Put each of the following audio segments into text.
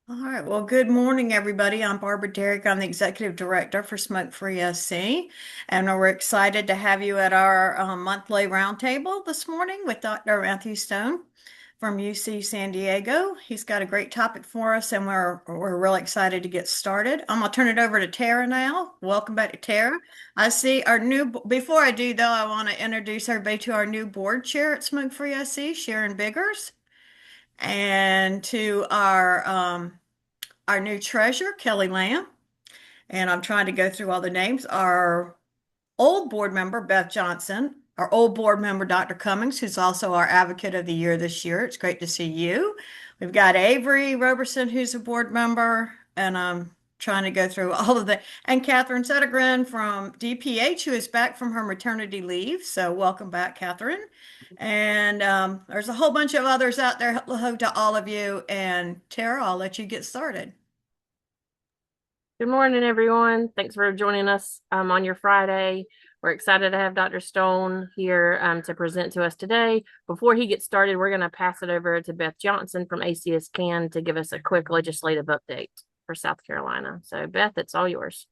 All right. Well, good morning, everybody. I'm Barbara Derrick. I'm the Executive Director for Smoke Free SC, and we're excited to have you at our monthly roundtable this morning with Dr. Matthew Stone from UC San Diego. He's got a great topic for us, and we're really excited to get started. I'm gonna turn it over to Tara now. Welcome back to Tara. I see our new. Before I do, though, I want to introduce everybody to our new board chair at Smoke Free SC, Sharon Biggers, and to our new treasurer, Kelly Lamb, and I'm trying to go through all the names. Our old board member, Beth Johnson, our old board member, Dr. Cummings, who's also our Advocate of the Year this year. It's great to see you. We've got Avery Roberson, who's a board member, and I'm trying to go through all of the, and Catherine Settergren from DPH, who is back from her maternity leave. So welcome back, Catherine. And there's a whole bunch of others out there. Hello to all of you. And Tara, I'll let you get started. Good morning, everyone. Thanks for joining us on your Friday. We're excited to have Dr. Stone here to present to us today. Before he gets started, we're going to pass it over to Beth Johnson from ACS CAN to give us a quick legislative update for South Carolina. So, Beth, it's all yours.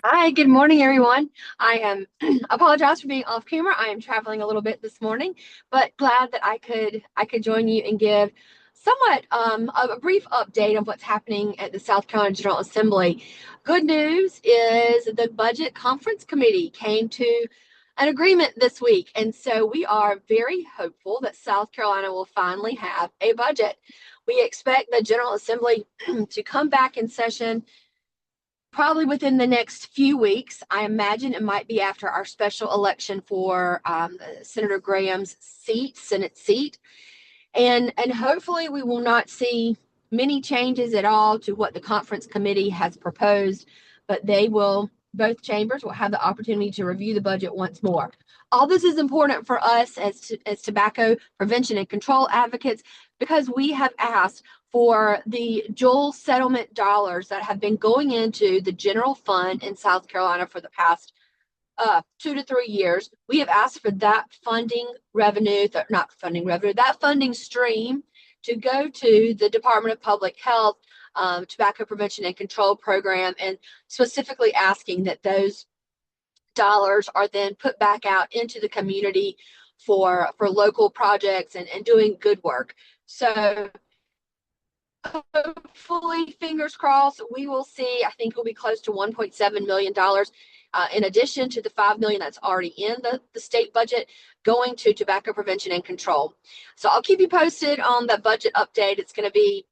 Hi, good morning, everyone. I apologize for being off camera. I am traveling a little bit this morning, but glad that I could join you and give somewhat a brief update of what's happening at the South Carolina General Assembly. Good news is the Budget Conference Committee came to an agreement this week, and so we are very hopeful that South Carolina will finally have a budget. We expect the General Assembly to come back in session probably within the next few weeks. I imagine it might be after our special election for Senator Graham's Senate seat. And hopefully we will not see many changes at all to what the conference committee has proposed, but both chambers will have the opportunity to review the budget once more. All this is important for us as tobacco prevention and control advocates because we have asked for the Joel settlement dollars that have been going into the general fund in South Carolina for the past 2 to 3 years. We have asked for that funding revenue, not funding revenue, that funding stream to go to the Department of Public Health Tobacco Prevention and Control Program, and specifically asking that those dollars are then put back out into the community for local projects and doing good work. So hopefully, fingers crossed, we will see. I think it will be close to $1.7 million in addition to the $5 million that's already in the state budget going to tobacco prevention and control. So I'll keep you posted on the budget update. It's going to be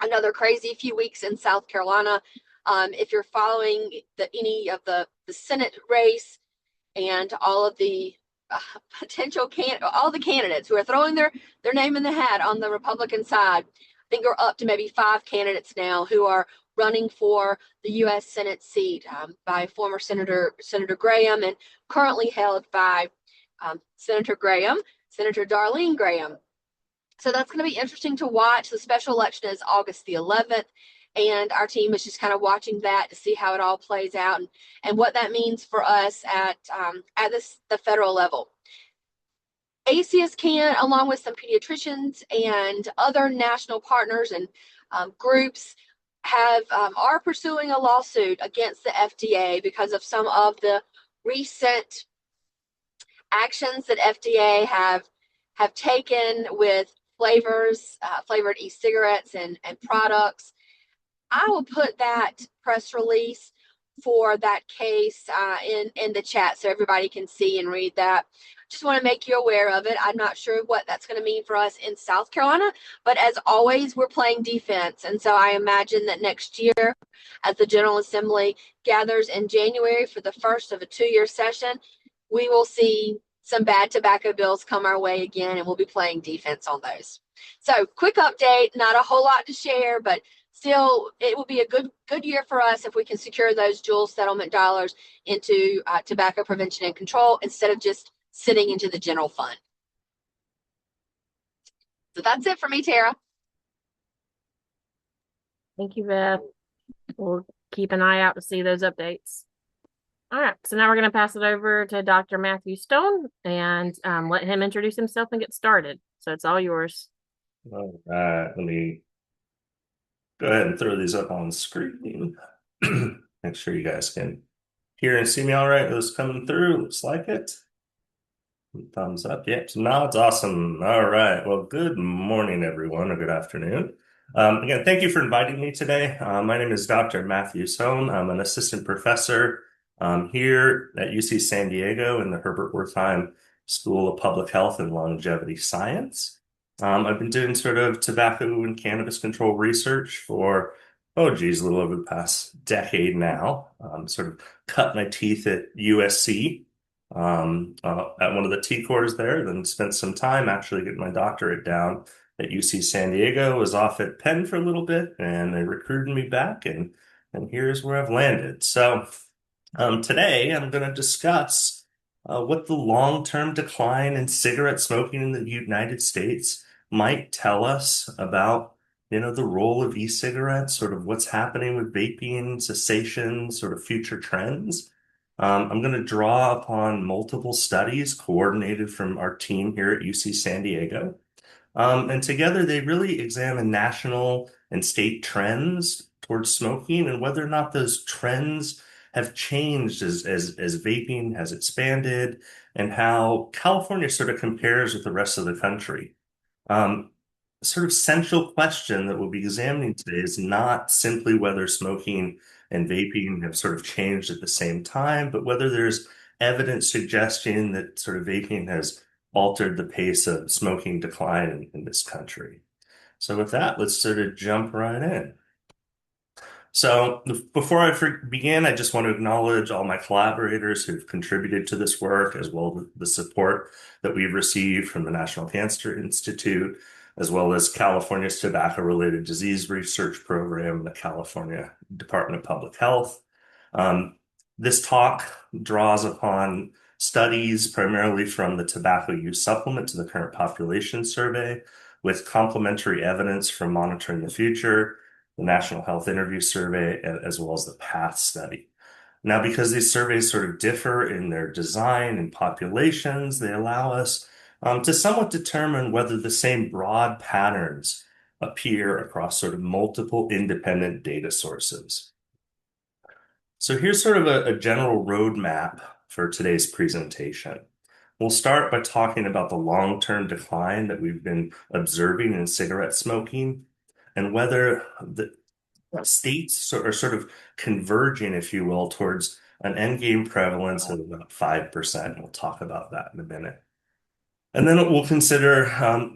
another crazy few weeks in South Carolina. If you're following any of the Senate race and all of the all the candidates who are throwing their name in the hat on the Republican side, I think we're up to maybe 5 candidates now who are running for the U.S. Senate seat by former Senator Graham and currently held by Senator Darlene Graham. So that's going to be interesting to watch. The special election is August the 11th, and our team is just kind of watching that to see how it all plays out and what that means for us at the federal level. ACS CAN, along with some pediatricians and other national partners and groups, are pursuing a lawsuit against the FDA because of some of the recent actions that FDA have taken with flavored e-cigarettes and products. I will put that press release for that case in the chat so everybody can see and read that. Just want to make you aware of it. I'm not sure what that's going to mean for us in South Carolina, but as always, we're playing defense. And so I imagine that next year, as the General Assembly gathers in January for the first of a 2-year session, we will see some bad tobacco bills come our way again, and we'll be playing defense on those. So quick update, not a whole lot to share, but still, it will be a good year for us if we can secure those Joel settlement dollars into tobacco prevention and control instead of just sitting into the general fund. So that's it for me, Tara. Thank you, Beth. We'll keep an eye out to see those updates. All right, so now we're going to pass it over to Dr. Matthew Stone and let him introduce himself and get started. So it's all yours. All right, let me go ahead and throw these up on the screen. Make sure you guys can hear and see me all right. Those coming through. Looks like it. Thumbs up. Yep. So now it's awesome. All right. Well, good morning, everyone, or good afternoon. Again, thank you for inviting me today. My name is Dr. Matthew Sohn. I'm an assistant professor here at UC San Diego in the Herbert Wertheim School of Public Health and Longevity Science. I've been doing sort of tobacco and cannabis control research for, oh geez, a little over the past decade now. Sort of cut my teeth at USC at one of the T cores there, then spent some time actually getting my doctorate down at UC San Diego, was off at Penn for a little bit, and they recruited me back, and here's where I've landed. So today I'm going to discuss what the long-term decline in cigarette smoking in the United States might tell us about, the role of e-cigarettes, sort of what's happening with vaping, cessation, sort of future trends. I'm going to draw upon multiple studies coordinated from our team here at UC San Diego. And together they really examine national and state trends towards smoking and whether or not those trends have changed as vaping has expanded and how California sort of compares with the rest of the country. Um, Sort of central question that we'll be examining today is not simply whether smoking and vaping have sort of changed at the same time, but whether there's evidence suggesting that sort of vaping has altered the pace of smoking decline in this country. So with that, let's sort of jump right in. So before I begin, I just want to acknowledge all my collaborators who've contributed to this work, as well as the support that we've received from the National Cancer Institute, as well as California's Tobacco-Related Disease Research Program and the California Department of Public Health. This talk draws upon studies primarily from the Tobacco Use Supplement to the Current Population Survey, with complementary evidence from Monitoring the Future, the National Health Interview Survey, as well as the PATH study. Now, because these surveys sort of differ in their design and populations, they allow us to somewhat determine whether the same broad patterns appear across sort of multiple independent data sources. So here's sort of a general roadmap for today's presentation. We'll start by talking about the long-term decline that we've been observing in cigarette smoking and whether the states are sort of converging, if you will, towards an endgame prevalence of about 5%. We'll talk about that in a minute. And then we'll consider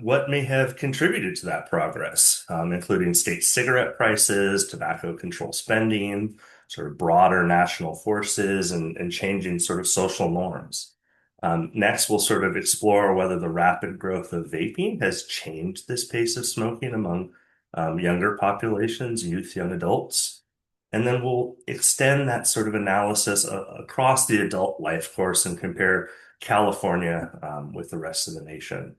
what may have contributed to that progress, including state cigarette prices, tobacco control spending, sort of broader national forces, and changing sort of social norms. Next, we'll sort of explore whether the rapid growth of vaping has changed this pace of smoking among younger populations, youth, young adults. And then we'll extend that sort of analysis across the adult life course and compare California with the rest of the nation.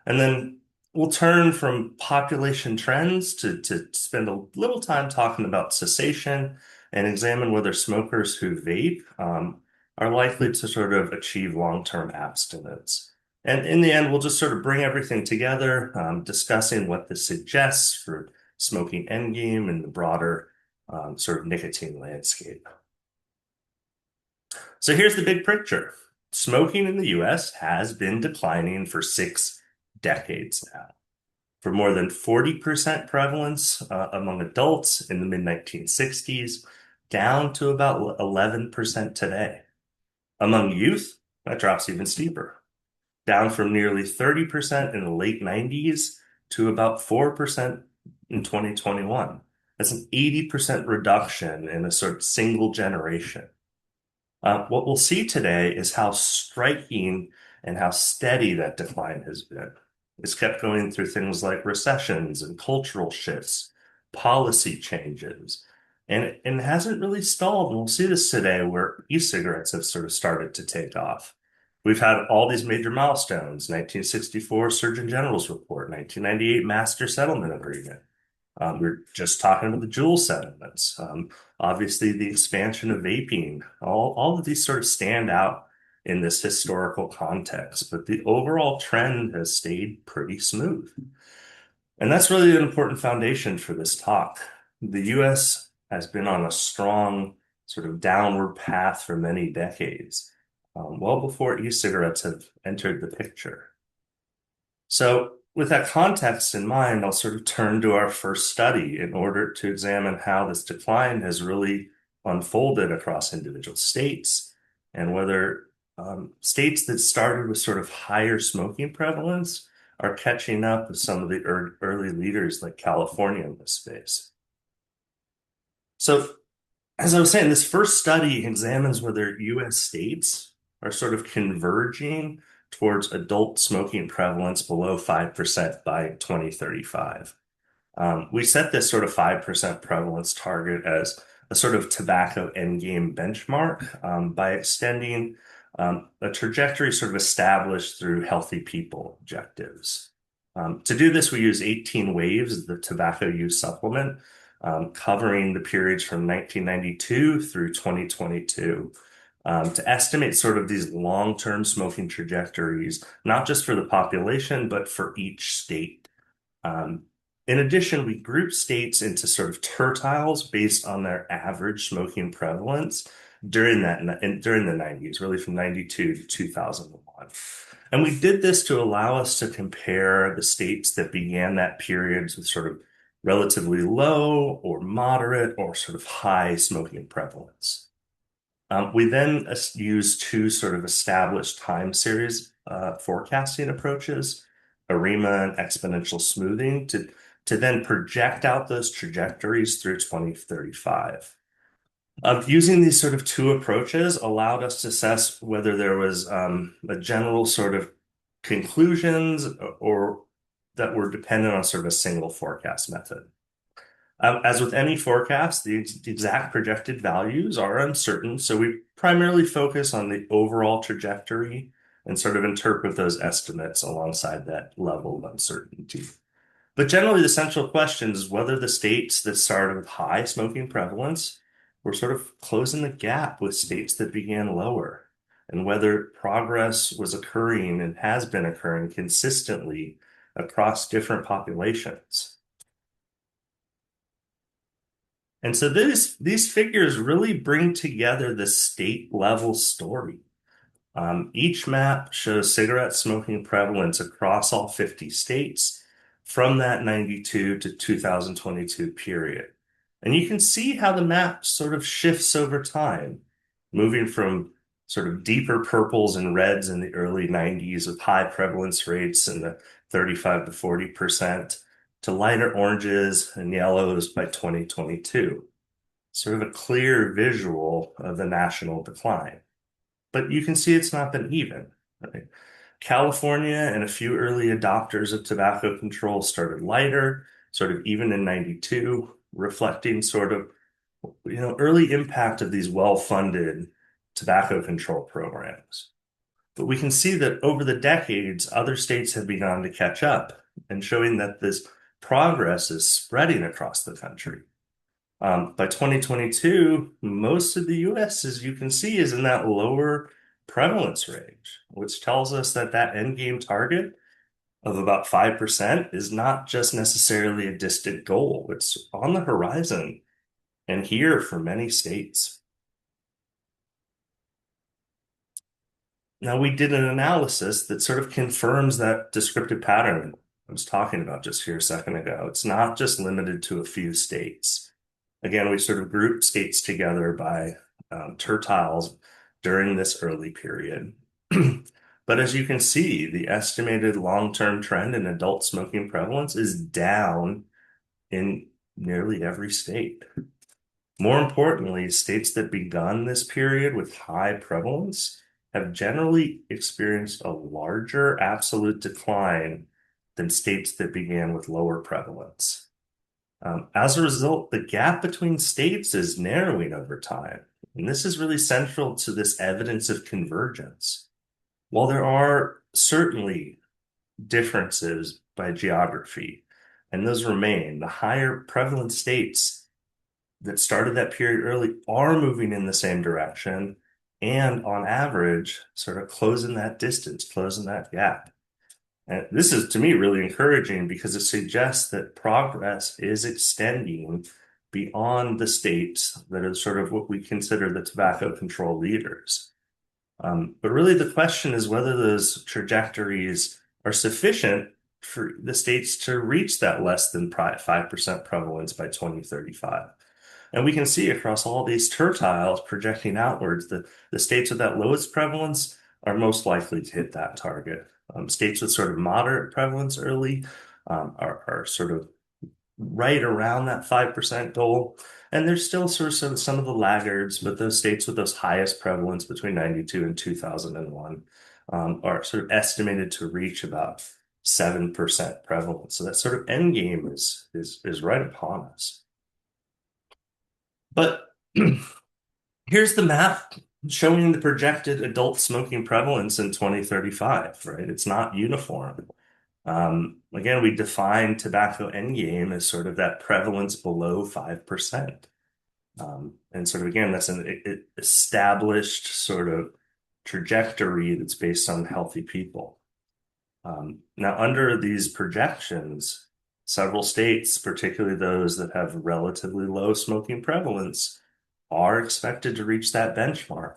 And then we'll turn from population trends to spend a little time talking about cessation and examine whether smokers who vape are likely to sort of achieve long-term abstinence. And in the end, we'll just sort of bring everything together, discussing what this suggests for smoking endgame and the broader sort of nicotine landscape. So here's the big picture. Smoking in the U.S. has been declining for 6 decades now. For more than 40% prevalence among adults in the mid-1960s, down to about 11% today. Among youth, that drops even steeper, down from nearly 30% in the late 90s to about 4% in 2021. That's an 80% reduction in a sort of single generation. What we'll see today is how striking and how steady that decline has been. It's kept going through things like recessions and cultural shifts, policy changes, and it hasn't really stalled. And we'll see this today where e-cigarettes have sort of started to take off. We've had all these major milestones: 1964 Surgeon General's report, 1998 Master Settlement Agreement. We're just talking about the Juul settlements. Obviously, the expansion of vaping. All of these sort of stand out in this historical context, but the overall trend has stayed pretty smooth. And that's really an important foundation for this talk. the US has been on a strong sort of downward path for many decades, well before e-cigarettes have entered the picture. So, with that context in mind, I'll sort of turn to our first study in order to examine how this decline has really unfolded across individual states and whether states that started with sort of higher smoking prevalence are catching up with some of the early leaders like California in this space. So, as I was saying, this first study examines whether US states are sort of converging towards adult smoking prevalence below 5% by 2035. We set this sort of 5% prevalence target as a sort of tobacco endgame benchmark by extending a trajectory sort of established through healthy people objectives. To do this, we use 18 waves of the tobacco use supplement, covering the periods from 1992 through 2022, to estimate sort of these long-term smoking trajectories, not just for the population, but for each state. Um, in addition, we group states into sort of tertiles based on their average smoking prevalence during the 90s, really from 92 to 2001. And we did this to allow us to compare the states that began that period with sort of relatively low or moderate or sort of high smoking prevalence. We then used two sort of established time series forecasting approaches, ARIMA and exponential smoothing, to then project out those trajectories through 2035. Using these sort of two approaches allowed us to assess whether there was a general sort of conclusions or that were dependent on sort of a single forecast method. As with any forecast, the exact projected values are uncertain, so we primarily focus on the overall trajectory and sort of interpret those estimates alongside that level of uncertainty. But generally, the central question is whether the states that started with high smoking prevalence were sort of closing the gap with states that began lower, and whether progress was occurring and has been occurring consistently across different populations. And so these figures really bring together the state level story. Each map shows cigarette smoking prevalence across all 50 states from that 92 to 2022 period. And you can see how the map sort of shifts over time, moving from sort of deeper purples and reds in the early 90s with high prevalence rates in the 35 to 40% to lighter oranges and yellows by 2022. Sort of a clear visual of the national decline. But you can see it's not been even. Right? California and a few early adopters of tobacco control started lighter, sort of even in 92, reflecting sort of early impact of these well-funded tobacco control programs. But we can see that over the decades, other states have begun to catch up and showing that this progress is spreading across the country. By 2022, most of the US, as you can see, is in that lower prevalence range, which tells us that that endgame target of about 5% is not just necessarily a distant goal. It's on the horizon and here for many states. Now, we did an analysis that sort of confirms that descriptive pattern I was talking about just here a second ago. It's not just limited to a few states. Again, we sort of grouped states together by tertiles during this early period. But as you can see, the estimated long-term trend in adult smoking prevalence is down in nearly every state. More importantly, states that begun this period with high prevalence have generally experienced a larger absolute decline than states that began with lower prevalence. As a result, the gap between states is narrowing over time. And this is really central to this evidence of convergence. While there are certainly differences by geography, and those remain, the higher prevalent states that started that period early are moving in the same direction and on average, sort of closing that distance, closing that gap. And this is, to me, really encouraging because it suggests that progress is extending beyond the states that are sort of what we consider the tobacco control leaders. But really, the question is whether those trajectories are sufficient for the states to reach that less than 5% prevalence by 2035. And we can see across all these tertiles projecting outwards that the states with that lowest prevalence are most likely to hit that target. States with sort of moderate prevalence early are sort of right around that 5% goal. And there's still sort of some of the laggards, but those states with those highest prevalence between 92 and 2001 are sort of estimated to reach about 7% prevalence. So that sort of end game is right upon us. But here's the map showing the projected adult smoking prevalence in 2035, right? It's not uniform. Again, we define tobacco endgame as sort of that prevalence below 5%. And sort of, again, that's an established sort of trajectory that's based on healthy people. Now, under these projections, several states, particularly those that have relatively low smoking prevalence, are expected to reach that benchmark.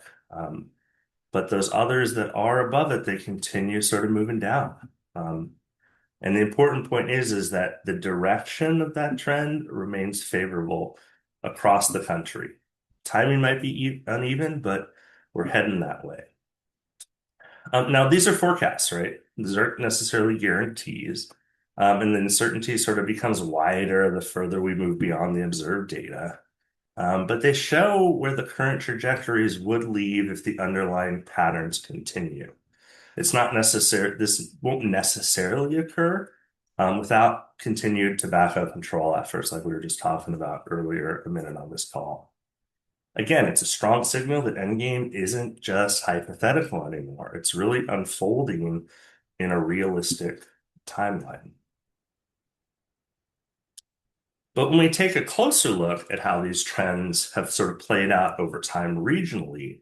But those others that are above it, they continue sort of moving down. And the important point is that the direction of that trend remains favorable across the country. Timing might be uneven, but we're heading that way. Now, these are forecasts, right? These aren't necessarily guarantees. And the uncertainty sort of becomes wider the further we move beyond the observed data. But they show where the current trajectories would lead if the underlying patterns continue. It's not necessary, this won't necessarily occur without continued tobacco control efforts, like we were just talking about earlier a minute on this call. Again, it's a strong signal that endgame isn't just hypothetical anymore. It's really unfolding in a realistic timeline. But when we take a closer look at how these trends have sort of played out over time regionally,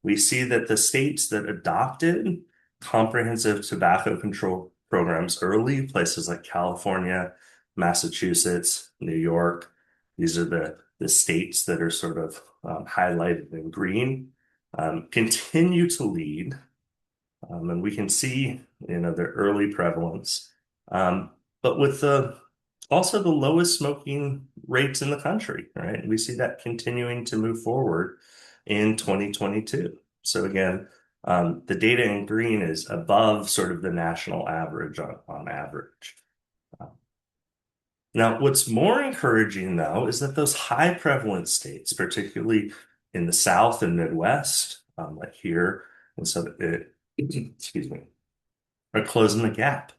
we see that the states that adopted comprehensive tobacco control programs early, places like California, Massachusetts, New York, these are the states that are sort of highlighted in green, continue to lead. And we can see, their early prevalence, but with also the lowest smoking rates in the country, right? We see that continuing to move forward in 2022. So again, the data in green is above sort of the national average on average. Now, what's more encouraging, though, is that those high prevalence states, particularly in the South and Midwest, like here, and so excuse me, are closing the gap,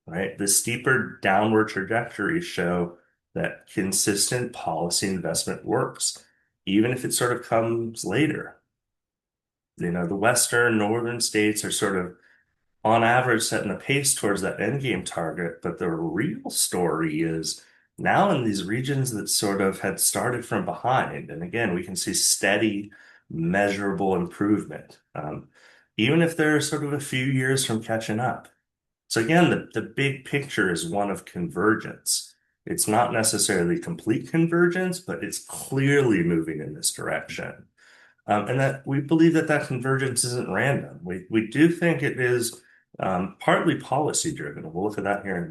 right? The steeper downward trajectories show that consistent policy investment works, even if it sort of comes later. The western, northern states are sort of, on average, setting a pace towards that endgame target. But the real story is now in these regions that sort of had started from behind. And again, we can see steady, measurable improvement, even if they're sort of a few years from catching up. So again, the big picture is one of convergence. It's not necessarily complete convergence, but it's clearly moving in this direction. And that we believe that convergence isn't random. We do think it is partly policy driven. We'll look at that here in a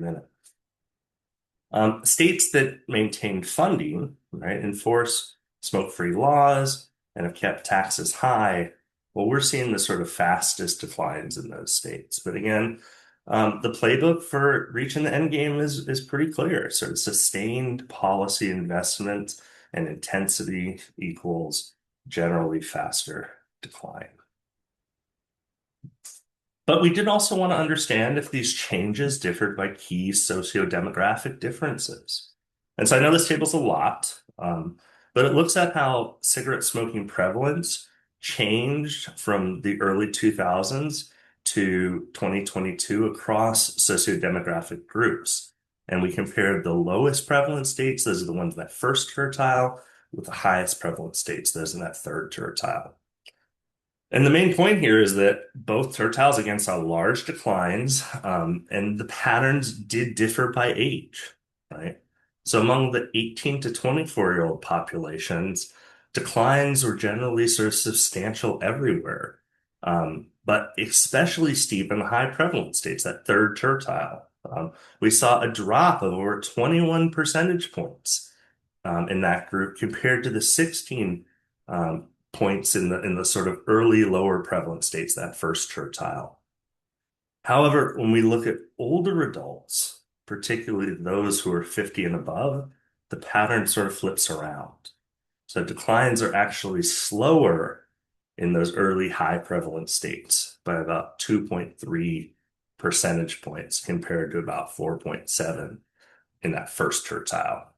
minute. States that maintain funding, right, enforce smoke-free laws and have kept taxes high. Well, we're seeing the sort of fastest declines in those states. But again, the playbook for reaching the end game is pretty clear. So sustained policy investment and intensity equals generally faster decline. But we did also want to understand if these changes differed by key socio-demographic differences. And so I know this table's a lot, but it looks at how cigarette smoking prevalence changed from the early 2000s to 2022 across socio-demographic groups. And we compared the lowest prevalent states, those are the ones in that first tertile, with the highest prevalent states, those in that third tertile. And the main point here is that both tertiles again saw large declines, and the patterns did differ by age, right? So among the 18 to 24-year-old populations, declines were generally sort of substantial everywhere, but especially steep in the high prevalence states, that third tertile. We saw a drop of over 21 percentage points in that group compared to the 16 points in the sort of early lower prevalent states, that first tertile. However, when we look at older adults, particularly those who are 50 and above, the pattern sort of flips around. So declines are actually slower in those early high prevalence states by about 2.3 percentage points compared to about 4.7 in that first tertile.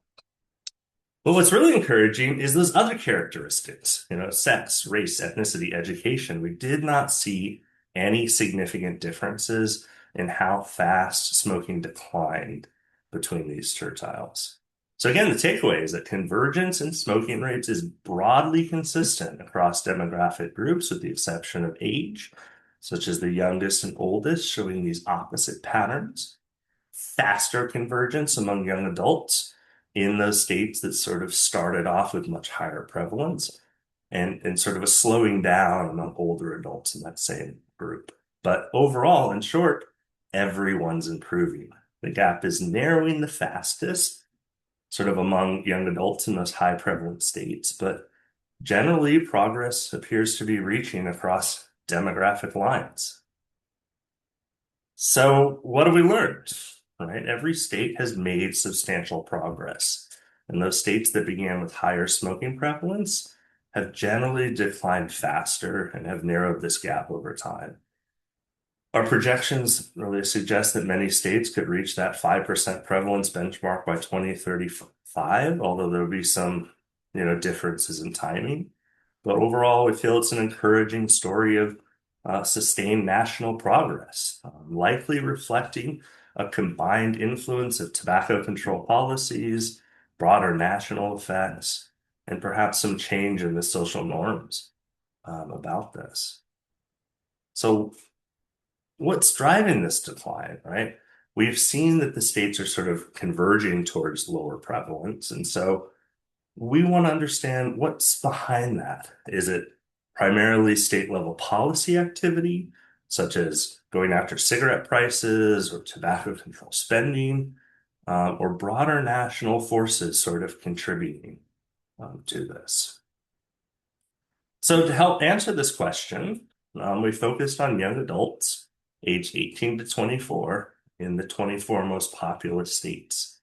But what's really encouraging is those other characteristics, sex, race, ethnicity, education. We did not see any significant differences in how fast smoking declined between these tertiles. So again, the takeaway is that convergence in smoking rates is broadly consistent across demographic groups, with the exception of age, such as the youngest and oldest, showing these opposite patterns. Faster convergence among young adults in those states that sort of started off with much higher prevalence, and sort of a slowing down among older adults in that same group. But overall, in short, everyone's improving. The gap is narrowing the fastest, sort of among young adults in those high prevalent states, but generally progress appears to be reaching across demographic lines. So what have we learned? Right? Every state has made substantial progress. And those states that began with higher smoking prevalence have generally declined faster and have narrowed this gap over time. Our projections really suggest that many states could reach that 5% prevalence benchmark by 2035, although there'll be some, differences in timing. But overall, we feel it's an encouraging story of sustained national progress, likely reflecting a combined influence of tobacco control policies, broader national effects, and perhaps some change in the social norms about this. So what's driving this decline, right? We've seen that the states are sort of converging towards lower prevalence. And so we want to understand what's behind that. Is it primarily state level policy activity, such as going after cigarette prices or tobacco control spending, or broader national forces sort of contributing to this? So to help answer this question, we focused on young adults aged 18 to 24 in the 24 most populous states.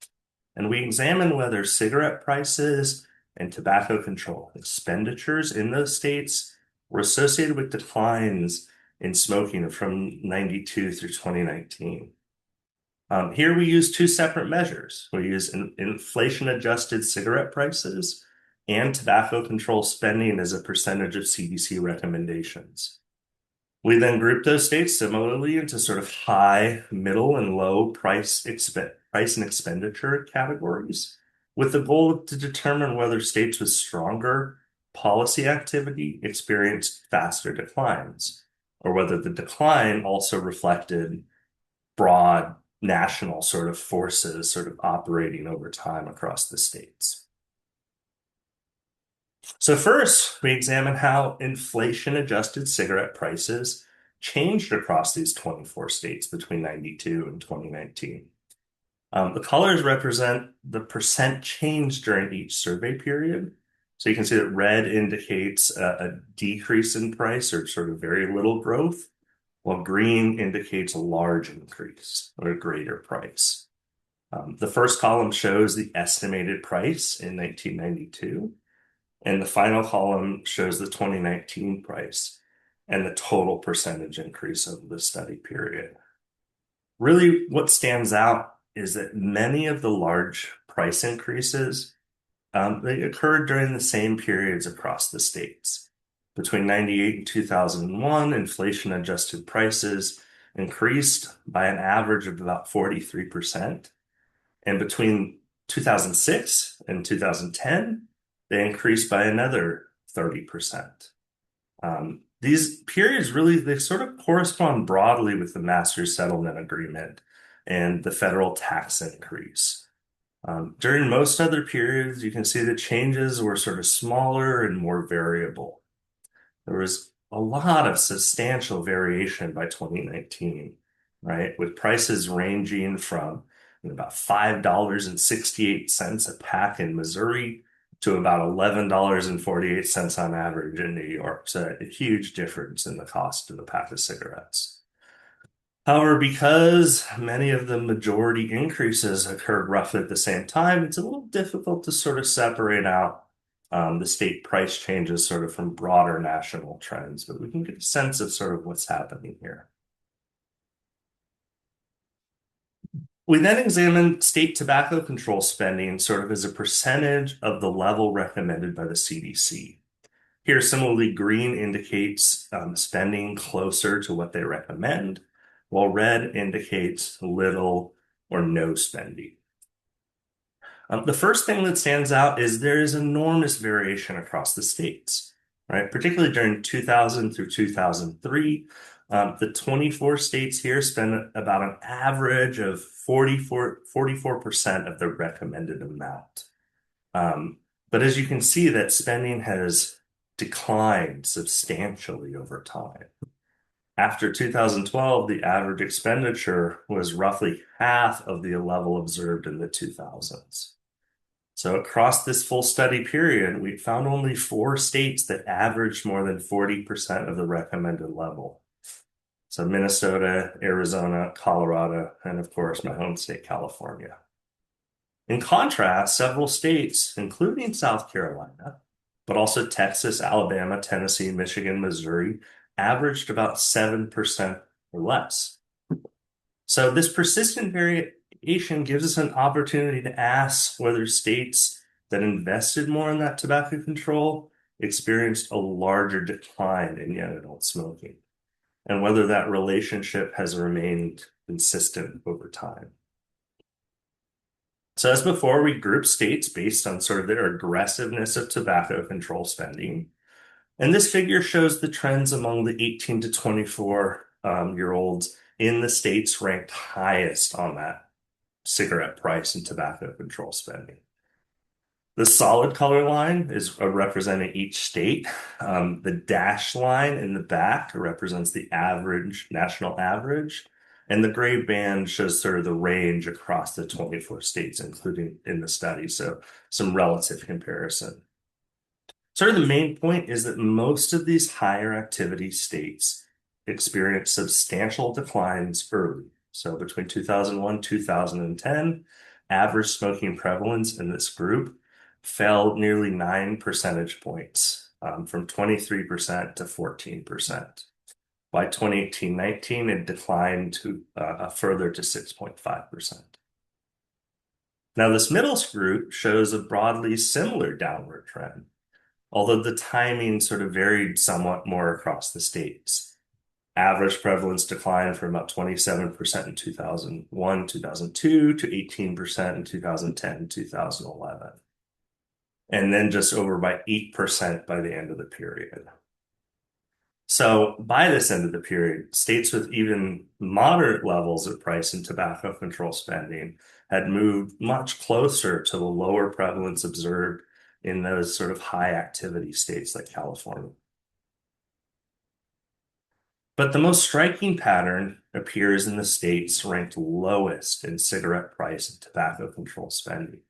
And we examined whether cigarette prices and tobacco control expenditures in those states were associated with declines in smoking from 92 through 2019. Here we use two separate measures. We use inflation-adjusted cigarette prices and tobacco control spending as a percentage of CDC recommendations. We then group those states similarly into sort of high, middle, and low price and expenditure categories, with the goal to determine whether states with stronger policy activity experienced faster declines, or whether the decline also reflected broad national sort of forces sort of operating over time across the states. So first, we examine how inflation-adjusted cigarette prices changed across these 24 states between 92 and 2019. The colors represent the percent change during each survey period. So you can see that red indicates a decrease in price or sort of very little growth, while green indicates a large increase or a greater price. The first column shows the estimated price in 1992, and the final column shows the 2019 price and the total percentage increase over the study period. Really, what stands out is that many of the large price increases, they occurred during the same periods across the states. Between 98 and 2001, inflation-adjusted prices increased by an average of about 43%. And between 2006 and 2010, they increased by another 30%. These periods really, they sort of correspond broadly with the Master Settlement Agreement and the federal tax increase. During most other periods, you can see the changes were sort of smaller and more variable. There was a lot of substantial variation by 2019, right? With prices ranging from about $5.68 a pack in Missouri to about $11.48 on average in New York. So a huge difference in the cost of a pack of cigarettes. However, because many of the majority increases occurred roughly at the same time, it's a little difficult to sort of separate out the state price changes sort of from broader national trends, but we can get a sense of sort of what's happening here. We then examined state tobacco control spending sort of as a percentage of the level recommended by the CDC. Here, similarly, green indicates spending closer to what they recommend, while red indicates little or no spending. The first thing that stands out is there is enormous variation across the states, right? Particularly during 2000 through 2003, the 24 states here spend about an average of 44% of the recommended amount. But as you can see, that spending has declined substantially over time. After 2012, the average expenditure was roughly half of the level observed in the 2000s. So across this full study period, we found only 4 states that averaged more than 40% of the recommended level. So Minnesota, Arizona, Colorado, and of course, my home state, California. In contrast, several states, including South Carolina, but also Texas, Alabama, Tennessee, Michigan, Missouri, averaged about 7% or less. So this persistent variation gives us an opportunity to ask whether states that invested more in that tobacco control experienced a larger decline in young adult smoking, and whether that relationship has remained consistent over time. So as before, we group states based on sort of their aggressiveness of tobacco control spending. And this figure shows the trends among the 18 to 24 year olds in the states ranked highest on that cigarette price and tobacco control spending. The solid color line is representing each state. The dashed line in the back represents the average, national average. And the gray band shows sort of the range across the 24 states, including in the study. So some relative comparison. Sort of the main point is that most of these higher activity states experienced substantial declines early. So between 2001, 2010, average smoking prevalence in this group fell nearly 9 percentage points, from 23% to 14%. By 2018-19, it declined to further to 6.5%. Now, this middle group shows a broadly similar downward trend, although the timing sort of varied somewhat more across the states. Average prevalence declined from about 27% in 2001, 2002 to 18% in 2010, 2011. And then just over by 8% by the end of the period. So by this end of the period, states with even moderate levels of price and tobacco control spending had moved much closer to the lower prevalence observed in those sort of high activity states like California. But the most striking pattern appears in the states ranked lowest in cigarette price and tobacco control spending.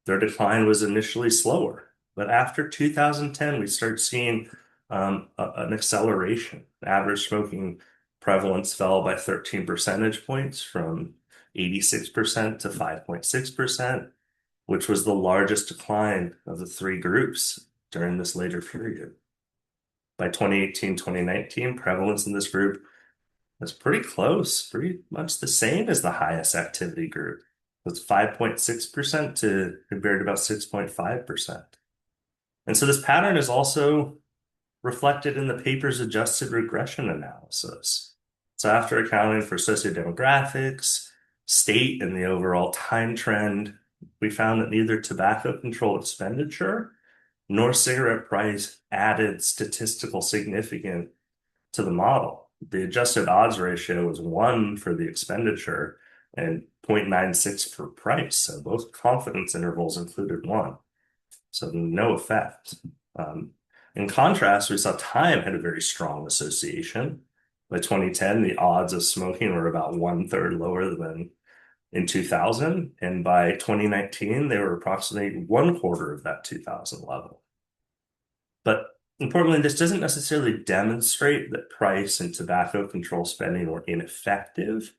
Their decline was initially slower, but after 2010, we start seeing an acceleration. Average smoking prevalence fell by 13 percentage points from 86% to 5.6%, which was the largest decline of the 3 groups during this later period. By 2018-2019, prevalence in this group was pretty close, pretty much the same as the highest activity group. It's 5.6% to compared to about 6.5%. And so this pattern is also reflected in the paper's adjusted regression analysis. So after accounting for sociodemographics, state, and the overall time trend, we found that neither tobacco control expenditure nor cigarette price added statistical significance to the model. The adjusted odds ratio was 1 for the expenditure and 0.96 for price. So both confidence intervals included 1. So no effect. In contrast, we saw time had a very strong association. By 2010, the odds of smoking were about 1/3 lower than in 2000. And by 2019, they were approximately 1/4 of that 2000 level. But importantly, this doesn't necessarily demonstrate that price and tobacco control spending were ineffective.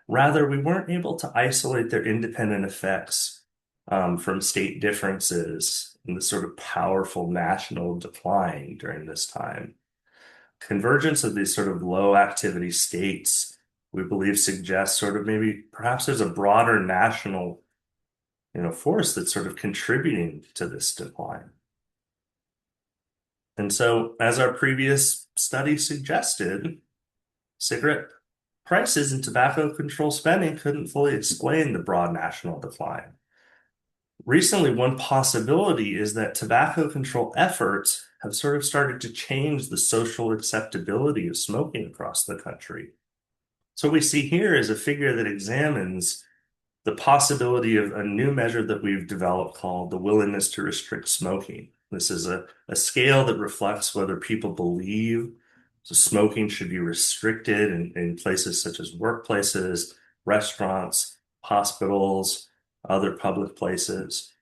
Rather, we weren't able to isolate their independent effects from state differences in the sort of powerful national decline during this time. Convergence of these sort of low activity states, we believe, suggests sort of maybe perhaps there's a broader national, force that's sort of contributing to this decline. And so, as our previous study suggested, cigarette prices and tobacco control spending couldn't fully explain the broad national decline. Recently, one possibility is that tobacco control efforts have sort of started to change the social acceptability of smoking across the country. So, what we see here is a figure that examines the possibility of a new measure that we've developed called the willingness to restrict smoking. This is a scale that reflects whether people believe smoking should be restricted in places such as workplaces, restaurants, hospitals, other public places.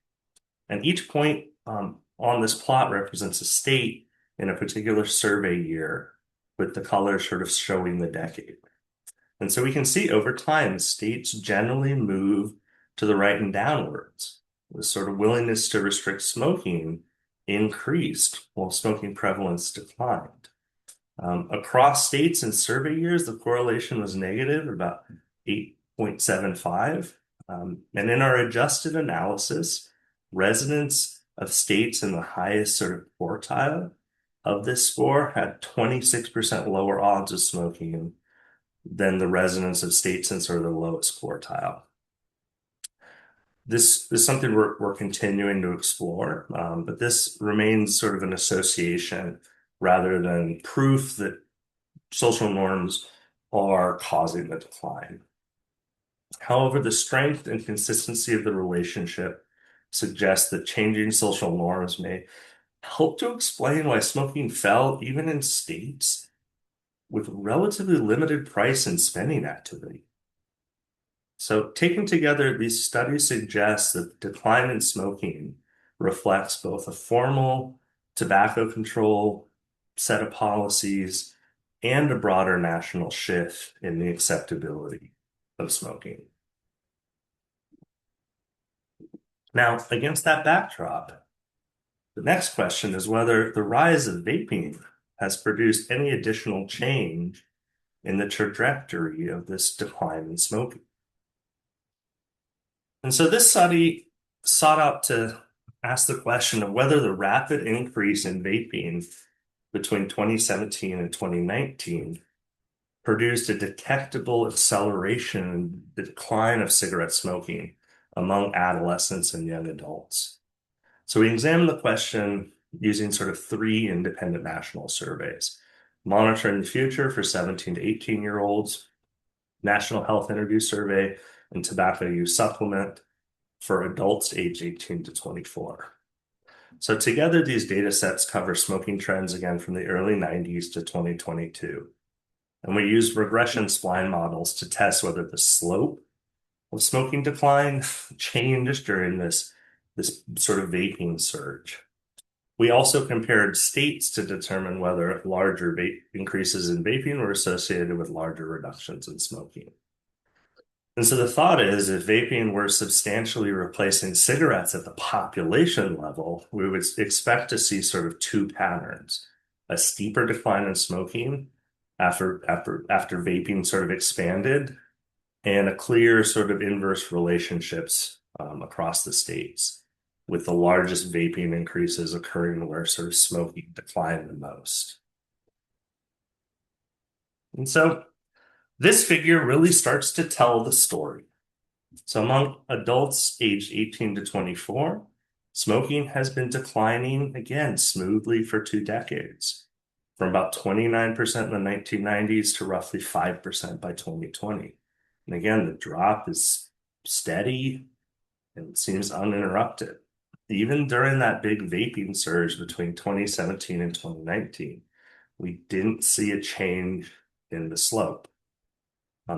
And each point on this plot represents a state in a particular survey year, with the colors sort of showing the decade. And so we can see over time, states generally move to the right and downwards. The sort of willingness to restrict smoking increased while smoking prevalence declined. Across states and survey years, the correlation was negative, about 8.75. And in our adjusted analysis, residents of states in the highest sort of quartile of this score had 26% lower odds of smoking than the residents of states in sort of the lowest quartile. This is something we're continuing to explore, but this remains sort of an association rather than proof that social norms are causing the decline. However, the strength and consistency of the relationship suggests that changing social norms may help to explain why smoking fell even in states with relatively limited price and spending activity. So, taken together, these studies suggest that the decline in smoking reflects both a formal tobacco control set of policies and a broader national shift in the acceptability of smoking. Now, against that backdrop, the next question is whether the rise of vaping has produced any additional change in the trajectory of this decline in smoking. And so this study sought out to ask the question of whether the rapid increase in vaping between 2017 and 2019 produced a detectable acceleration in the decline of cigarette smoking among adolescents and young adults. So we examined the question using sort of 3 independent national surveys: Monitoring the Future for 17 to 18-year-olds, National Health Interview Survey, and Tobacco Use Supplement for adults aged 18 to 24. So together, these data sets cover smoking trends again from the early 90s to 2022. And we used regression spline models to test whether the slope of smoking decline changed during this sort of vaping surge. We also compared states to determine whether larger increases in vaping were associated with larger reductions in smoking. And so the thought is, if vaping were substantially replacing cigarettes at the population level, we would expect to see sort of 2 patterns: a steeper decline in smoking after vaping sort of expanded, and a clear sort of inverse relationships across the states, with the largest vaping increases occurring where sort of smoking declined the most. And so this figure really starts to tell the story. So among adults aged 18 to 24, smoking has been declining again smoothly for 2 decades, from about 29% in the 1990s to roughly 5% by 2020. And again, the drop is steady and seems uninterrupted. Even during that big vaping surge between 2017 and 2019, we didn't see a change in the slope.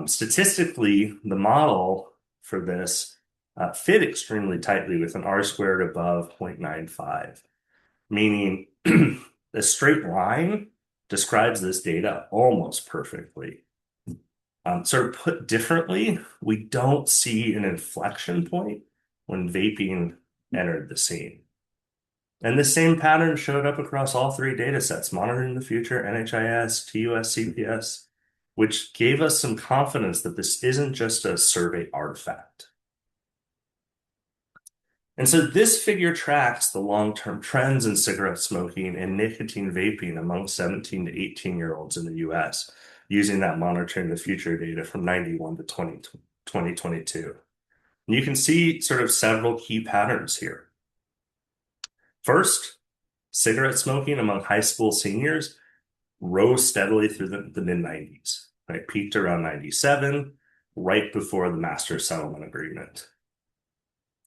Statistically, the model for this fit extremely tightly with an R squared above 0.95, meaning a straight line describes this data almost perfectly. Sort of put differently, we don't see an inflection point when vaping entered the scene. And the same pattern showed up across all three data sets, Monitoring the Future, NHIS, TUS, CPS, which gave us some confidence that this isn't just a survey artifact. And so this figure tracks the long-term trends in cigarette smoking and nicotine vaping among 17 to 18-year-olds in the US, using that Monitoring the Future data from 91 to 2022. And you can see sort of several key patterns here. First, cigarette smoking among high school seniors rose steadily through the mid-90s, right? Peaked around 97, right before the Master Settlement Agreement.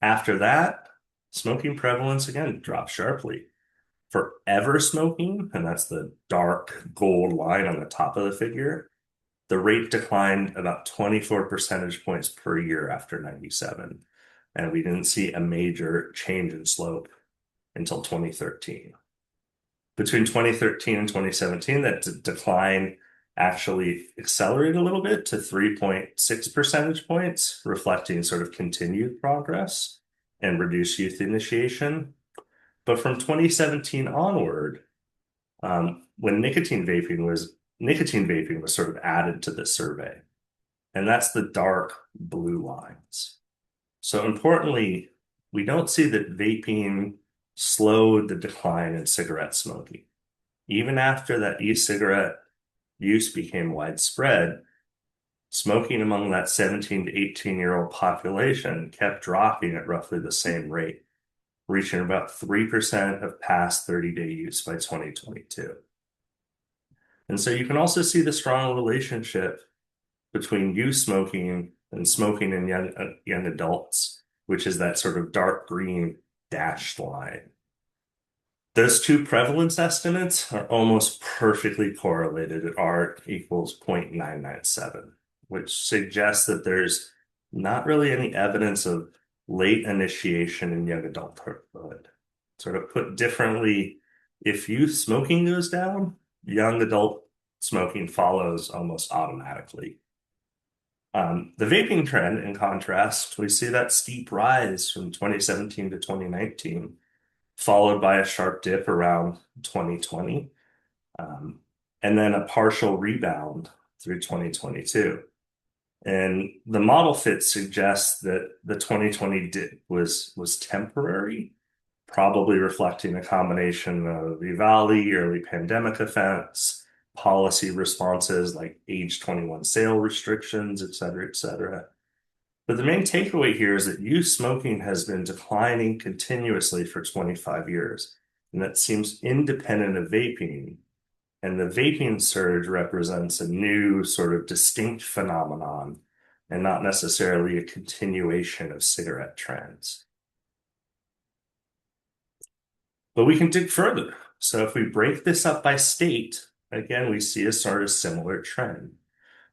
After that, smoking prevalence again dropped sharply. Forever smoking, and that's the dark gold line on the top of the figure, the rate declined about 24 percentage points per year after 97. And we didn't see a major change in slope until 2013. Between 2013 and 2017, that decline actually accelerated a little bit to 3.6 percentage points, reflecting sort of continued progress and reduced youth initiation. But from 2017 onward, when nicotine vaping was sort of added to the survey, and that's the dark blue lines. So importantly, we don't see that vaping slowed the decline in cigarette smoking. Even after that e-cigarette use became widespread, smoking among that 17 to 18-year-old population kept dropping at roughly the same rate, reaching about 3% of past 30-day use by 2022. And so you can also see the strong relationship between youth smoking and smoking in young adults, which is that sort of dark green dashed line. Those two prevalence estimates are almost perfectly correlated at R equals 0.997, which suggests that there's not really any evidence of late initiation in young adulthood. Sort of put differently, if youth smoking goes down, young adult smoking follows almost automatically. The vaping trend, in contrast, we see that steep rise from 2017 to 2019, followed by a sharp dip around 2020, and then a partial rebound through 2022. And the model fit suggests that the 2020 dip was temporary, probably reflecting a combination of EVALI, early pandemic effects, policy responses like age 21 sale restrictions, et cetera, et cetera. But the main takeaway here is that youth smoking has been declining continuously for 25 years, and that seems independent of vaping. And the vaping surge represents a new sort of distinct phenomenon and not necessarily a continuation of cigarette trends. But we can dig further. So if we break this up by state, again, we see a sort of similar trend.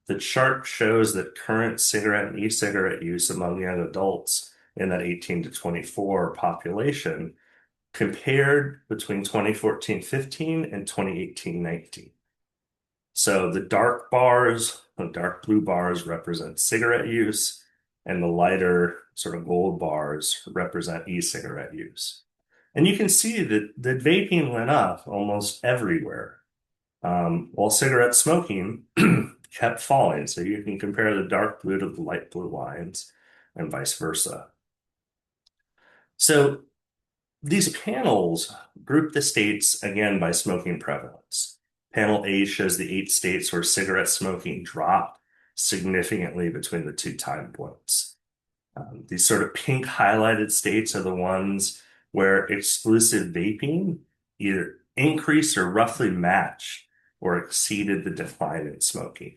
The chart shows that current cigarette and e-cigarette use among young adults in that 18 to 24 population compared between 2014-15 and 2018-19. So the dark bars, the dark blue bars represent cigarette use, and the lighter sort of gold bars represent e-cigarette use. And you can see that vaping went up almost everywhere, while cigarette smoking kept falling. So you can compare the dark blue to the light blue lines and vice versa. So these panels group the states again by smoking prevalence. Panel A shows the 8 states where cigarette smoking dropped significantly between the two time points. These sort of pink highlighted states are the ones where exclusive vaping either increased or roughly matched or exceeded the decline in smoking.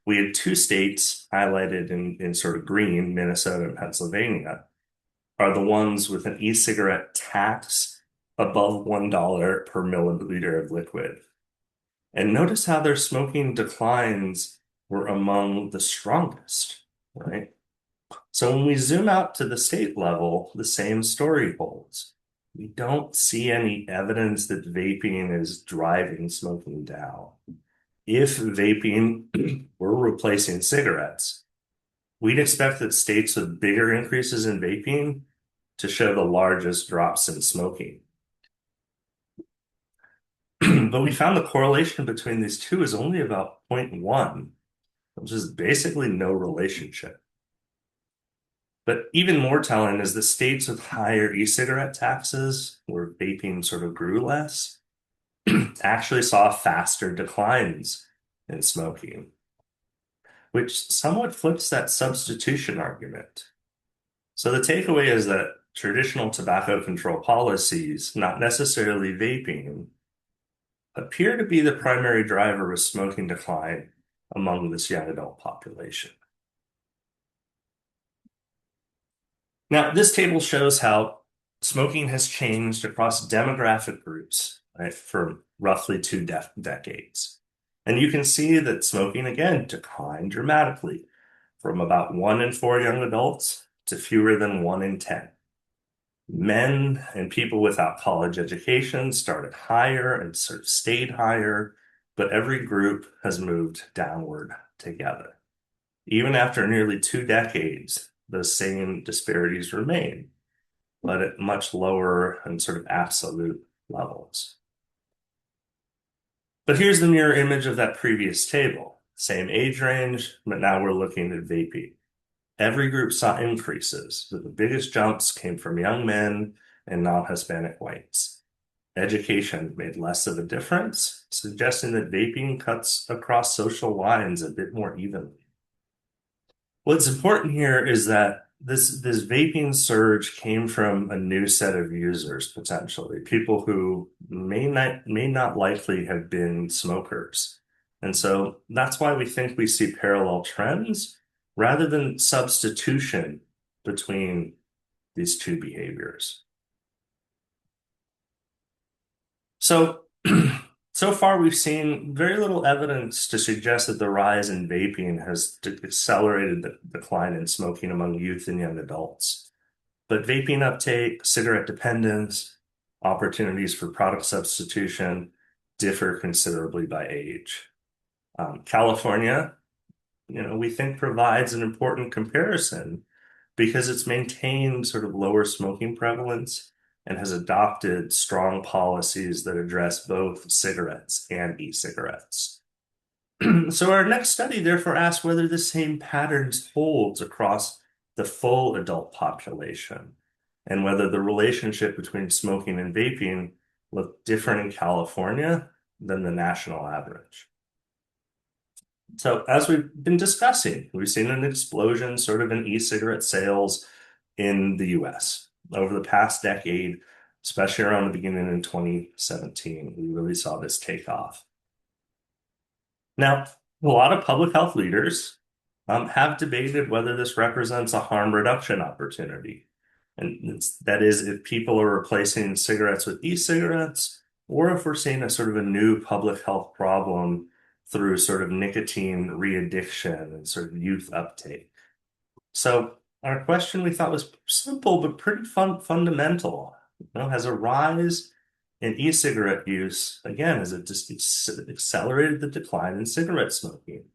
we had two states highlighted in sort of green, Minnesota and Pennsylvania, are the ones with an e-cigarette tax above $1 per milliliter of liquid. And notice how their smoking declines were among the strongest, right? So when we zoom out to the state level, the same story holds. We don't see any evidence that vaping is driving smoking down. If vaping were replacing cigarettes, we'd expect that states with bigger increases in vaping to show the largest drops in smoking. But we found the correlation between these two is only about 0.1, which is basically no relationship. But even more telling is the states with higher e-cigarette taxes, where vaping sort of grew less, actually saw faster declines in smoking, which somewhat flips that substitution argument. So the takeaway is that traditional tobacco control policies, not necessarily vaping, appear to be the primary driver of smoking decline among this young adult population. Now, this table shows how smoking has changed across demographic groups, right, for roughly two decades. And you can see that smoking, again, declined dramatically from about 1 in 4 young adults to fewer than 1 in 10. Men and people without college education started higher and sort of stayed higher, but every group has moved downward together. Even after nearly 2 decades, those same disparities remain, but at much lower and sort of absolute levels. But here's the mirror image of that previous table. Same age range, but now we're looking at vaping. Every group saw increases, but the biggest jumps came from young men and non-Hispanic whites. Education made less of a difference, suggesting that vaping cuts across social lines a bit more evenly. What's important here is that this vaping surge came from a new set of users, potentially, people who may not likely have been smokers. And so that's why we think we see parallel trends rather than substitution between these two behaviors. So, so far we've seen very little evidence to suggest that the rise in vaping has accelerated the decline in smoking among youth and young adults. But vaping uptake, cigarette dependence, opportunities for product substitution differ considerably by age. California, we think provides an important comparison because it's maintained sort of lower smoking prevalence and has adopted strong policies that address both cigarettes and e-cigarettes. So our next study therefore asks whether the same patterns holds across the full adult population and whether the relationship between smoking and vaping look different in California than the national average. So as we've been discussing, we've seen an explosion sort of in e-cigarette sales in the US. Over the past decade, especially around the beginning in 2017, we really saw this take off. Now, a lot of public health leaders have debated whether this represents a harm reduction opportunity. And that is, if people are replacing cigarettes with e-cigarettes, or if we're seeing a sort of a new public health problem through sort of nicotine re-addiction and sort of youth uptake. So our question we thought was simple, but pretty fundamental. Has a rise in e-cigarette use, again, has it just accelerated the decline in cigarette smoking?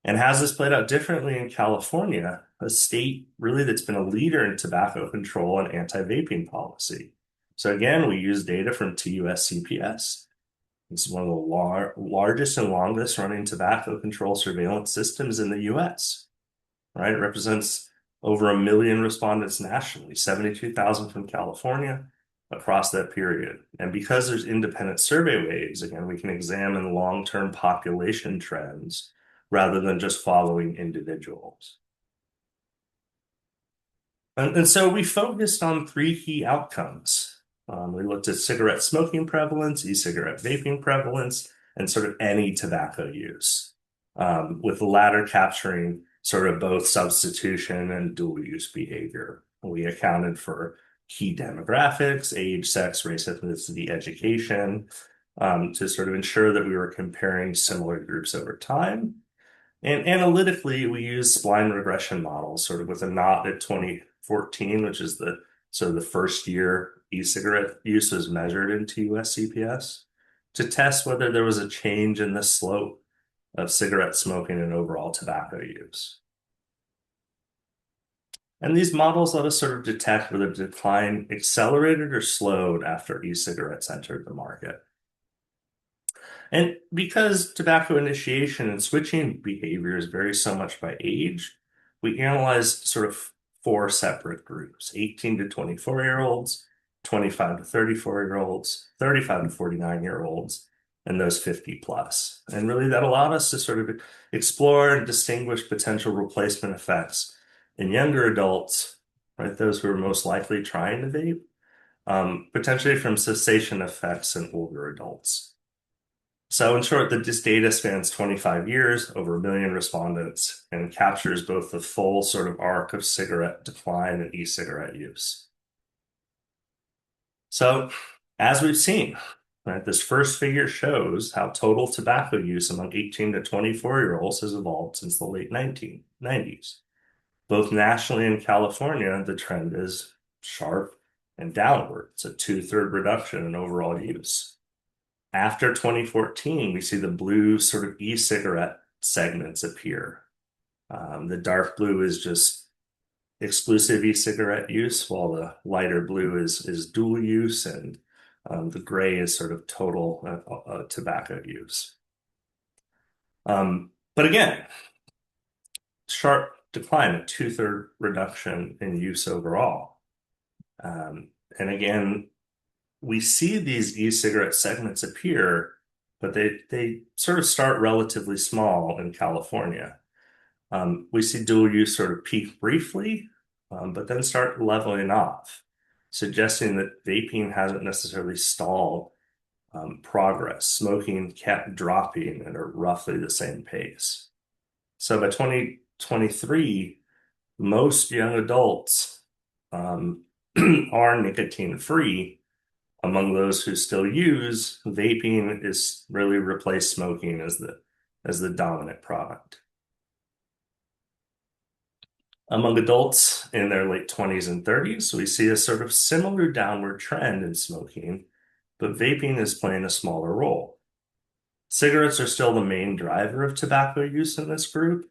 And has this played out differently in California, a state really that's been a leader in tobacco control and anti-vaping policy? So again, we use data from TUS CPS. It's one of the largest and longest running tobacco control surveillance systems in the US, right? It represents over 1 million respondents nationally, 72,000 from California across that period. And because there's independent survey waves, again, we can examine long-term population trends rather than just following individuals. And so we focused on 3 key outcomes. We looked at cigarette smoking prevalence, e-cigarette vaping prevalence, and sort of any tobacco use. with the latter capturing sort of both substitution and dual use behavior. We accounted for key demographics, age, sex, race, ethnicity, education, to sort of ensure that we were comparing similar groups over time. And analytically, we use spline regression models, sort of with a knot at 2014, which is the sort of the first year e-cigarette use was measured into US CPS, to test whether there was a change in the slope of cigarette smoking and overall tobacco use. And these models let us sort of detect whether the decline accelerated or slowed after e-cigarettes entered the market. And because tobacco initiation and switching behaviors vary so much by age, we analyzed sort of four separate groups: 18 to 24-year-olds, 25 to 34-year-olds, 35 to 49-year-olds, and those 50 plus. And really that allowed us to sort of explore and distinguish potential replacement effects in younger adults, right? Those who are most likely trying to vape, potentially from cessation effects in older adults. So in short, this data spans 25 years, over 1 million respondents, and captures both the full sort of arc of cigarette decline and e-cigarette use. So as we've seen, right, this first figure shows how total tobacco use among 18 to 24-year-olds has evolved since the late 1990s. Both nationally and California, the trend is sharp and downward. It's a 2/3 reduction in overall use. After 2014, we see the blue sort of e-cigarette segments appear. The dark blue is just exclusive e-cigarette use, while the lighter blue is dual use, and the gray is sort of total tobacco use. But again, sharp decline, a 2/3 reduction in use overall. And again, we see these e-cigarette segments appear, but they sort of start relatively small in California. We see dual use sort of peak briefly, but then start leveling off, suggesting that vaping hasn't necessarily stalled progress. Smoking kept dropping at a roughly the same pace. So by 2023, most young adults are nicotine free. Among those who still use, vaping is really replaced smoking as the dominant product. Among adults in their late 20s and 30s, we see a sort of similar downward trend in smoking, but vaping is playing a smaller role. Cigarettes are still the main driver of tobacco use in this group,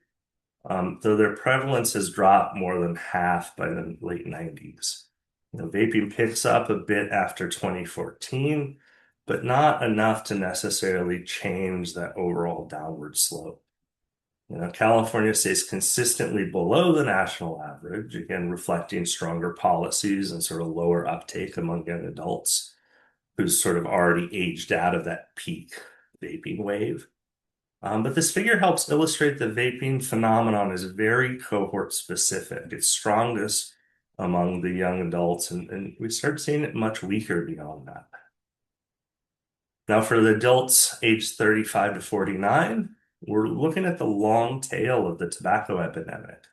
though their prevalence has dropped more than half by the late 90s. Vaping picks up a bit after 2014, but not enough to necessarily change that overall downward slope. California stays consistently below the national average, again, reflecting stronger policies and sort of lower uptake among young adults who's sort of already aged out of that peak vaping wave. But this figure helps illustrate the vaping phenomenon is very cohort specific. It's strongest among the young adults, and we start seeing it much weaker beyond that. Now, for the adults aged 35 to 49, we're looking at the long tail of the tobacco epidemic.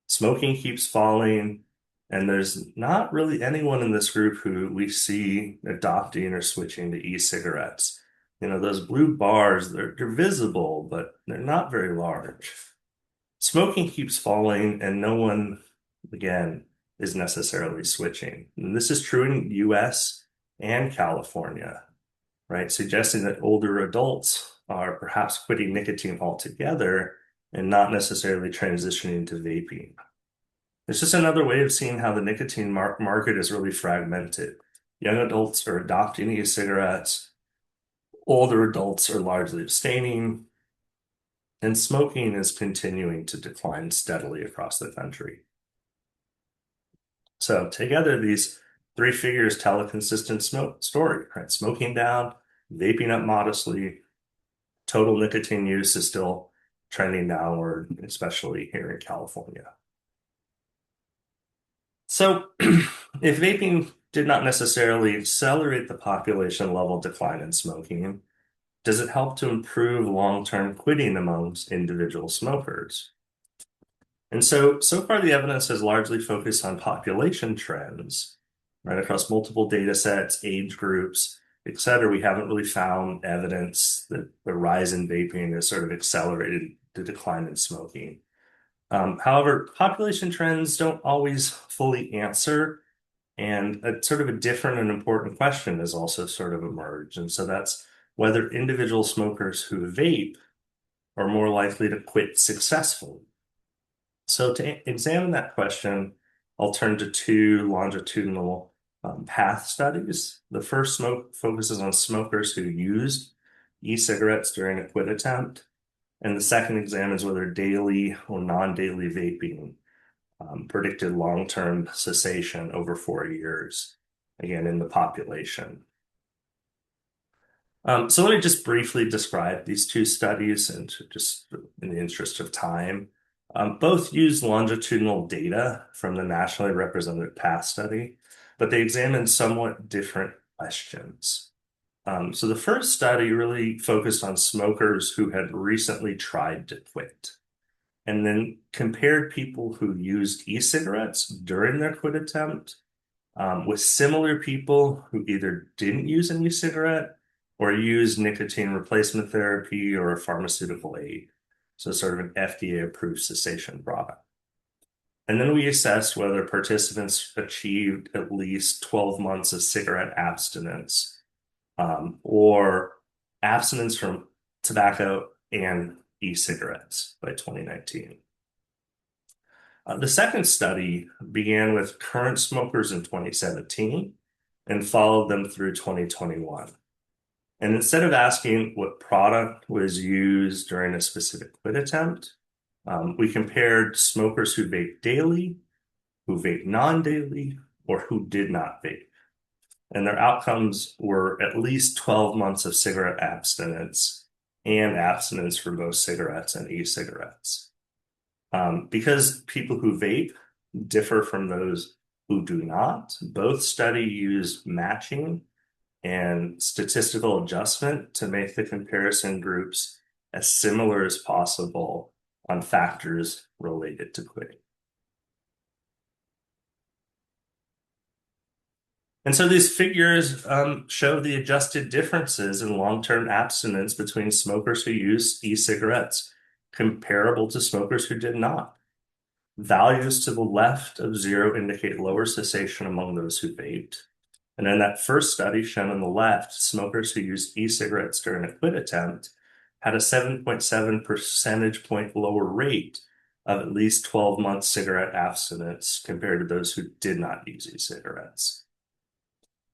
Smoking keeps falling, and there's not really anyone in this group who we see adopting or switching to e-cigarettes. Those blue bars, they're visible, but they're not very large. Smoking keeps falling, and no one, again, is necessarily switching. And this is true in U.S. and California, right? Suggesting that older adults are perhaps quitting nicotine altogether and not necessarily transitioning to vaping. It's just another way of seeing how the nicotine market is really fragmented. Young adults are adopting e-cigarettes, older adults are largely abstaining, and smoking is continuing to decline steadily across the country. So together, these three figures tell a consistent story, right? Smoking down, vaping up modestly, total nicotine use is still trending downward, especially here in California. So if vaping did not necessarily accelerate the population level decline in smoking, Does it help to improve long-term quitting amongst individual smokers? And so far the evidence has largely focused on population trends, right, across multiple data sets, age groups, et cetera. We haven't really found evidence that the rise in vaping has sort of accelerated the decline in smoking. However, population trends don't always fully answer, and a sort of a different and important question has also sort of emerged. And so that's whether individual smokers who vape are more likely to quit successfully. So to examine that question, I'll turn to two longitudinal path studies. The first focuses on smokers who used e-cigarettes during a quit attempt, and the second examines whether daily or non-daily vaping predicted long-term cessation over 4 years, again, in the population. So let me just briefly describe these two studies, and just in the interest of time. Both use longitudinal data from the nationally represented path study, but they examined somewhat different questions. So the first study really focused on smokers who had recently tried to quit, and then compared people who used e-cigarettes during their quit attempt with similar people who either didn't use an e-cigarette or used nicotine replacement therapy or a pharmaceutical aid. So sort of an FDA-approved cessation product. And then we assessed whether participants achieved at least 12 months of cigarette abstinence or abstinence from tobacco and e-cigarettes by 2019. The second study began with current smokers in 2017 and followed them through 2021. And instead of asking what product was used during a specific quit attempt, we compared smokers who vape daily, who vape non-daily, or who did not vape. And their outcomes were at least 12 months of cigarette abstinence and abstinence from both cigarettes and e-cigarettes. Because people who vape differ from those who do not, both studies use matching and statistical adjustment to make the comparison groups as similar as possible on factors related to quitting. And so these figures show the adjusted differences in long-term abstinence between smokers who use e-cigarettes comparable to smokers who did not. Values to the left of 0 indicate lower cessation among those who vaped. And in that first study shown on the left, smokers who used e-cigarettes during a quit attempt had a 7.7 percentage point lower rate of at least 12 months cigarette abstinence compared to those who did not use e-cigarettes.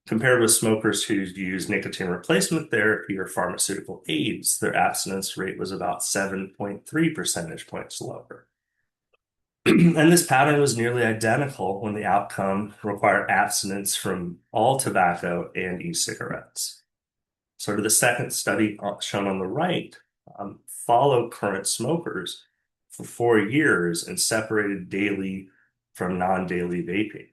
Compared with smokers who used nicotine replacement therapy or pharmaceutical aids, their abstinence rate was about 7.3 percentage points lower. And this pattern was nearly identical when the outcome required abstinence from all tobacco and e-cigarettes. Sort of the second study shown on the right followed current smokers for 4 years and separated daily from non-daily vaping.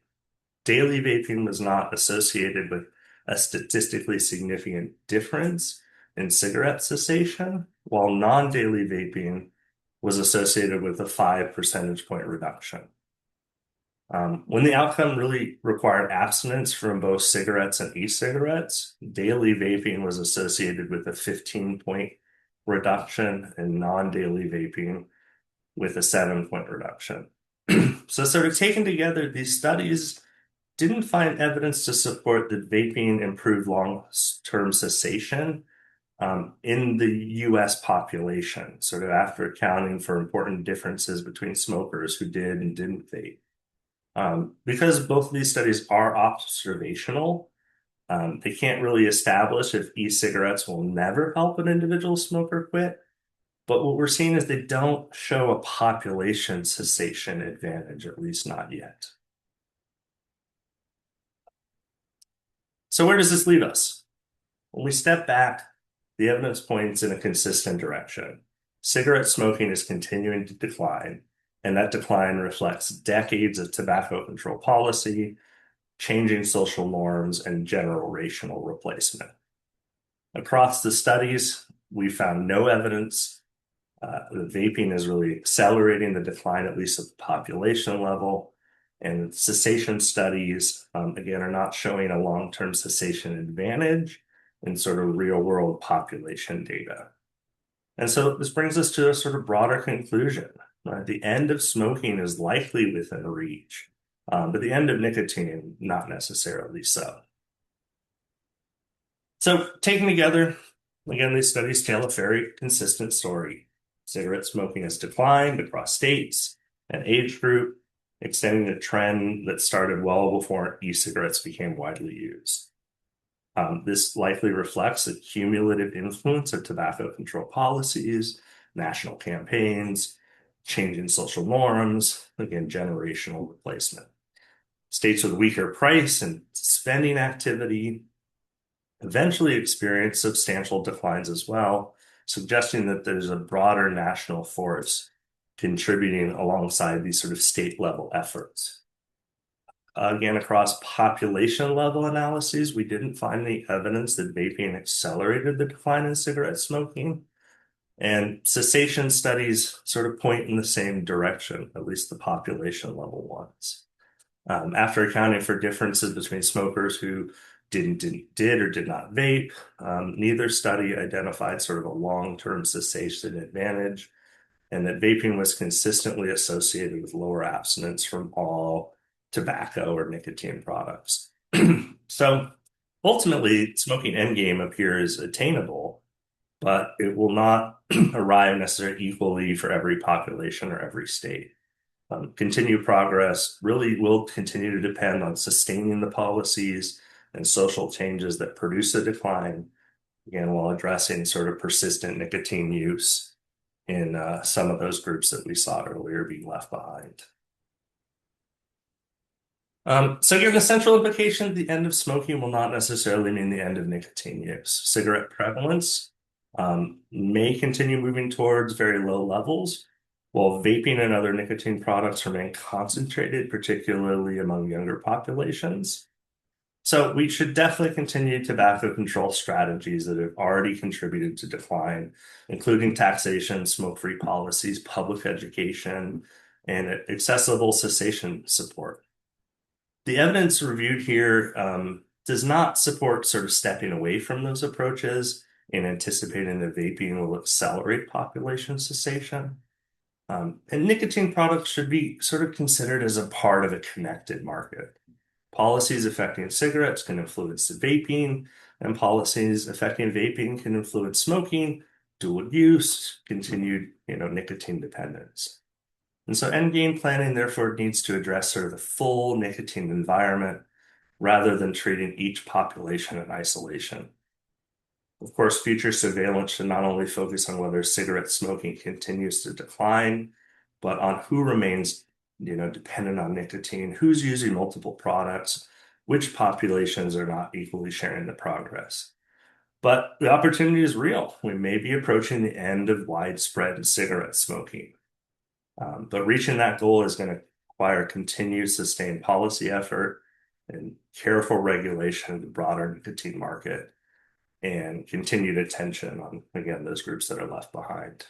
Daily vaping was not associated with a statistically significant difference in cigarette cessation, while non-daily vaping was associated with a 5 percentage point reduction. When the outcome really required abstinence from both cigarettes and e-cigarettes, daily vaping was associated with a 15-point reduction and non-daily vaping with a 7-point reduction. So sort of taken together, these studies didn't find evidence to support that vaping improved long-term cessation in the U.S. population, sort of after accounting for important differences between smokers who did and didn't vape. Because both of these studies are observational, they can't really establish if e-cigarettes will never help an individual smoker quit. But what we're seeing is they don't show a population cessation advantage, at least not yet. So where does this leave us? When we step back, the evidence points in a consistent direction. Cigarette smoking is continuing to decline, and that decline reflects decades of tobacco control policy, changing social norms, and general racial replacement. Across the studies, we found no evidence that vaping is really accelerating the decline, at least at the population level. And cessation studies, again, are not showing a long-term cessation advantage in sort of real-world population data. And so this brings us to a sort of broader conclusion. The end of smoking is likely within reach, but the end of nicotine, not necessarily so. So taken together, again, these studies tell a very consistent story. Cigarette smoking has declined across states and age group, extending a trend that started well before e-cigarettes became widely used. This likely reflects the cumulative influence of tobacco control policies, national campaigns, changing social norms, again, generational replacement. States with weaker price and spending activity eventually experience substantial declines as well, suggesting that there's a broader national force contributing alongside these sort of state level efforts. Again, across population level analyses, we didn't find any evidence that vaping accelerated the decline in cigarette smoking. And cessation studies sort of point in the same direction, at least the population level ones. After accounting for differences between smokers who did or did not vape, neither study identified sort of a long-term cessation advantage, and that vaping was consistently associated with lower abstinence from all tobacco or nicotine products. So ultimately, smoking endgame appears attainable, but it will not arrive necessarily equally for every population or every state. Continued progress really will continue to depend on sustaining the policies and social changes that produce a decline, again, while addressing sort of persistent nicotine use in some of those groups that we saw earlier being left behind. So again, the central implication, the end of smoking will not necessarily mean the end of nicotine use. Cigarette prevalence may continue moving towards very low levels, while vaping and other nicotine products remain concentrated, particularly among younger populations. So we should definitely continue tobacco control strategies that have already contributed to decline, including taxation, smoke-free policies, public education, and accessible cessation support. The evidence reviewed here does not support sort of stepping away from those approaches and anticipating that vaping will accelerate population cessation. And nicotine products should be sort of considered as a part of a connected market. Policies affecting cigarettes can influence the vaping, and policies affecting vaping can influence smoking, dual use, continued, nicotine dependence. And so endgame planning, therefore, needs to address sort of the full nicotine environment rather than treating each population in isolation. Of course, future surveillance should not only focus on whether cigarette smoking continues to decline, but on who remains, dependent on nicotine, who's using multiple products, which populations are not equally sharing the progress. But the opportunity is real. We may be approaching the end of widespread cigarette smoking. But reaching that goal is going to require continued sustained policy effort and careful regulation of the broader nicotine market and continued attention on, again, those groups that are left behind.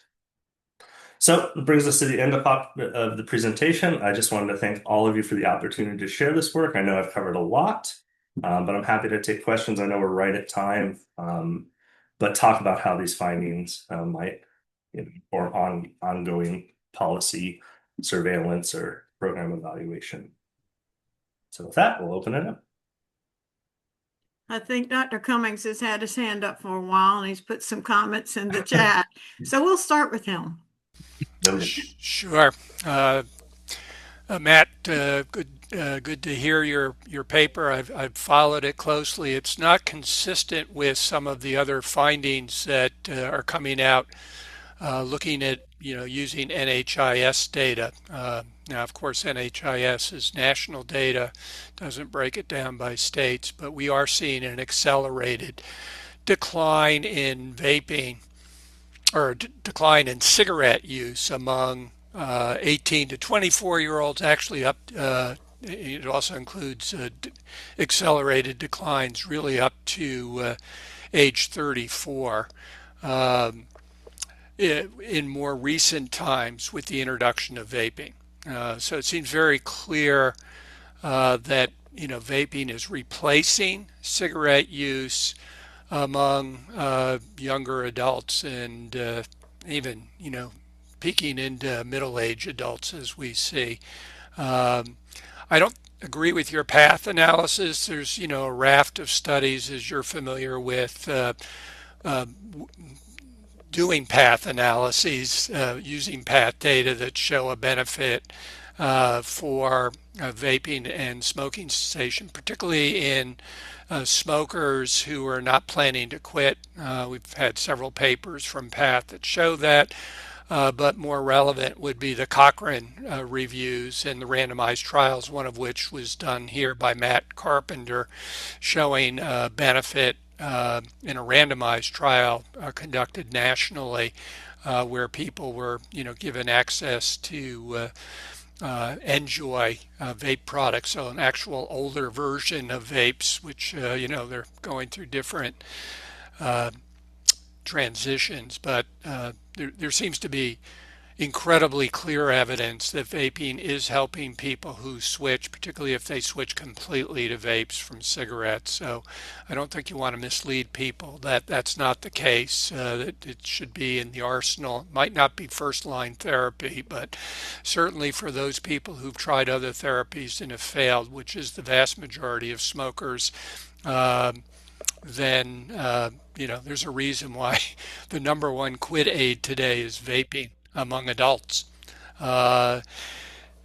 So it brings us to the end of the presentation. I just wanted to thank all of you for the opportunity to share this work. I know I've covered a lot, but I'm happy to take questions. I know we're right at time, but talk about how these findings might or ongoing policy surveillance or program evaluation. So with that, we'll open it up. I think Dr. Cummings has had his hand up for a while and he's put some comments in the chat. So we'll start with him. Sure. Matt, good to hear your paper. I've followed it closely. It's not consistent with some of the other findings that are coming out, looking at using NHIS data. Now, of course, NHIS is national data, doesn't break it down by states, but we are seeing an accelerated decline in vaping or decline in cigarette use among 18 to 24-year-olds. Actually, it also includes accelerated declines really up to age 34 um, in more recent times with the introduction of vaping. So it seems very clear that vaping is replacing cigarette use among younger adults and even peaking into middle-aged adults as we see. Um, I don't agree with your path analysis. There's a raft of studies, as you're familiar with, uh, doing path analyses using path data that show a benefit for vaping and smoking cessation, particularly in smokers who are not planning to quit. We've had several papers from PATH that show that, but more relevant would be the Cochrane reviews and the randomized trials, one of which was done here by Matt Carpenter, showing benefit in a randomized trial conducted nationally, where people were, given access to enjoy vape products, so an actual older version of vapes, which they're going through different uh, transitions, but there seems to be incredibly clear evidence that vaping is helping people who switch, particularly if they switch completely to vapes from cigarettes. So I don't think you want to mislead people that that's not the case, that it should be in the arsenal. It might not be first line therapy, but certainly for those people who've tried other therapies and have failed, which is the vast majority of smokers, um, then there's a reason why the number one quit aid today is vaping among adults. Uh,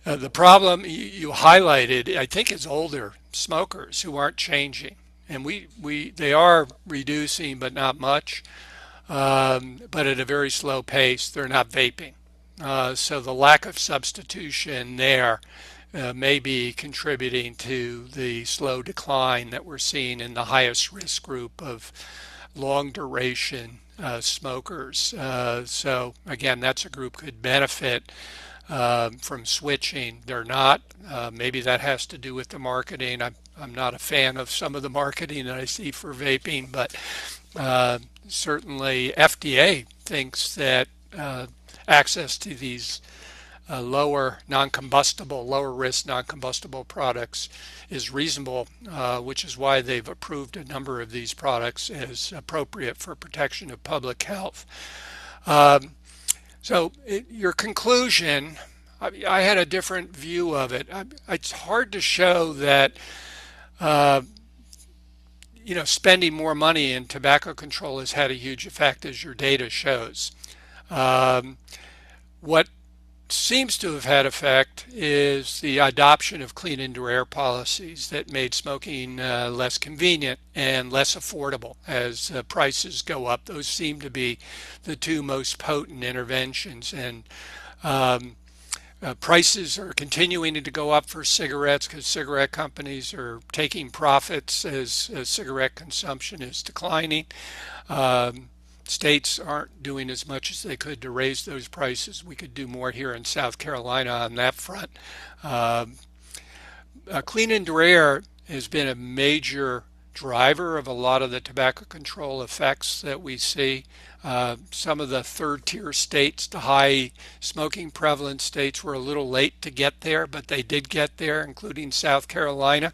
the problem you highlighted, I think, is older smokers who aren't changing, and they are reducing, but not much, but at a very slow pace. They're not vaping, so the lack of substitution there may be contributing to the slow decline that we're seeing in the highest risk group of long duration smokers. So again, that's a group could benefit from switching. They're not. Maybe that has to do with the marketing. I'm not a fan of some of the marketing that I see for vaping, but certainly FDA thinks that access to these lower non-combustible, lower risk non-combustible products is reasonable, which is why they've approved a number of these products as appropriate for protection of public health. Um, your conclusion, I had a different view of it. It's hard to show that uh, spending more money in tobacco control has had a huge effect, as your data shows. Um, what seems to have had effect is the adoption of clean indoor air policies that made smoking less convenient and less affordable as prices go up. Those seem to be the two most potent interventions, and um, prices are continuing to go up for cigarettes because cigarette companies are taking profits as cigarette consumption is declining. Um, States aren't doing as much as they could to raise those prices. We could do more here in South Carolina on that front. Um, Clean indoor air has been a major driver of a lot of the tobacco control effects that we see. Some of the third tier states, the high smoking prevalence states, were a little late to get there, but they did get there, including South Carolina,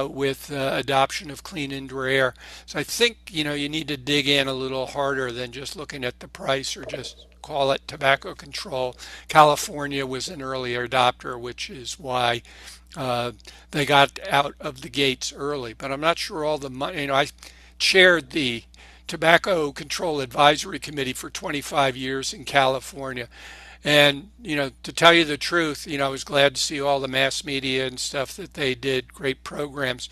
with adoption of clean indoor air. So I think you need to dig in a little harder than just looking at the price or just call it tobacco control. California was an earlier adopter, which is why they got out of the gates early. But I'm not sure all the money. I chaired the Tobacco Control Advisory Committee for 25 years in California. And, to tell you the truth, I was glad to see all the mass media and stuff that they did, great programs.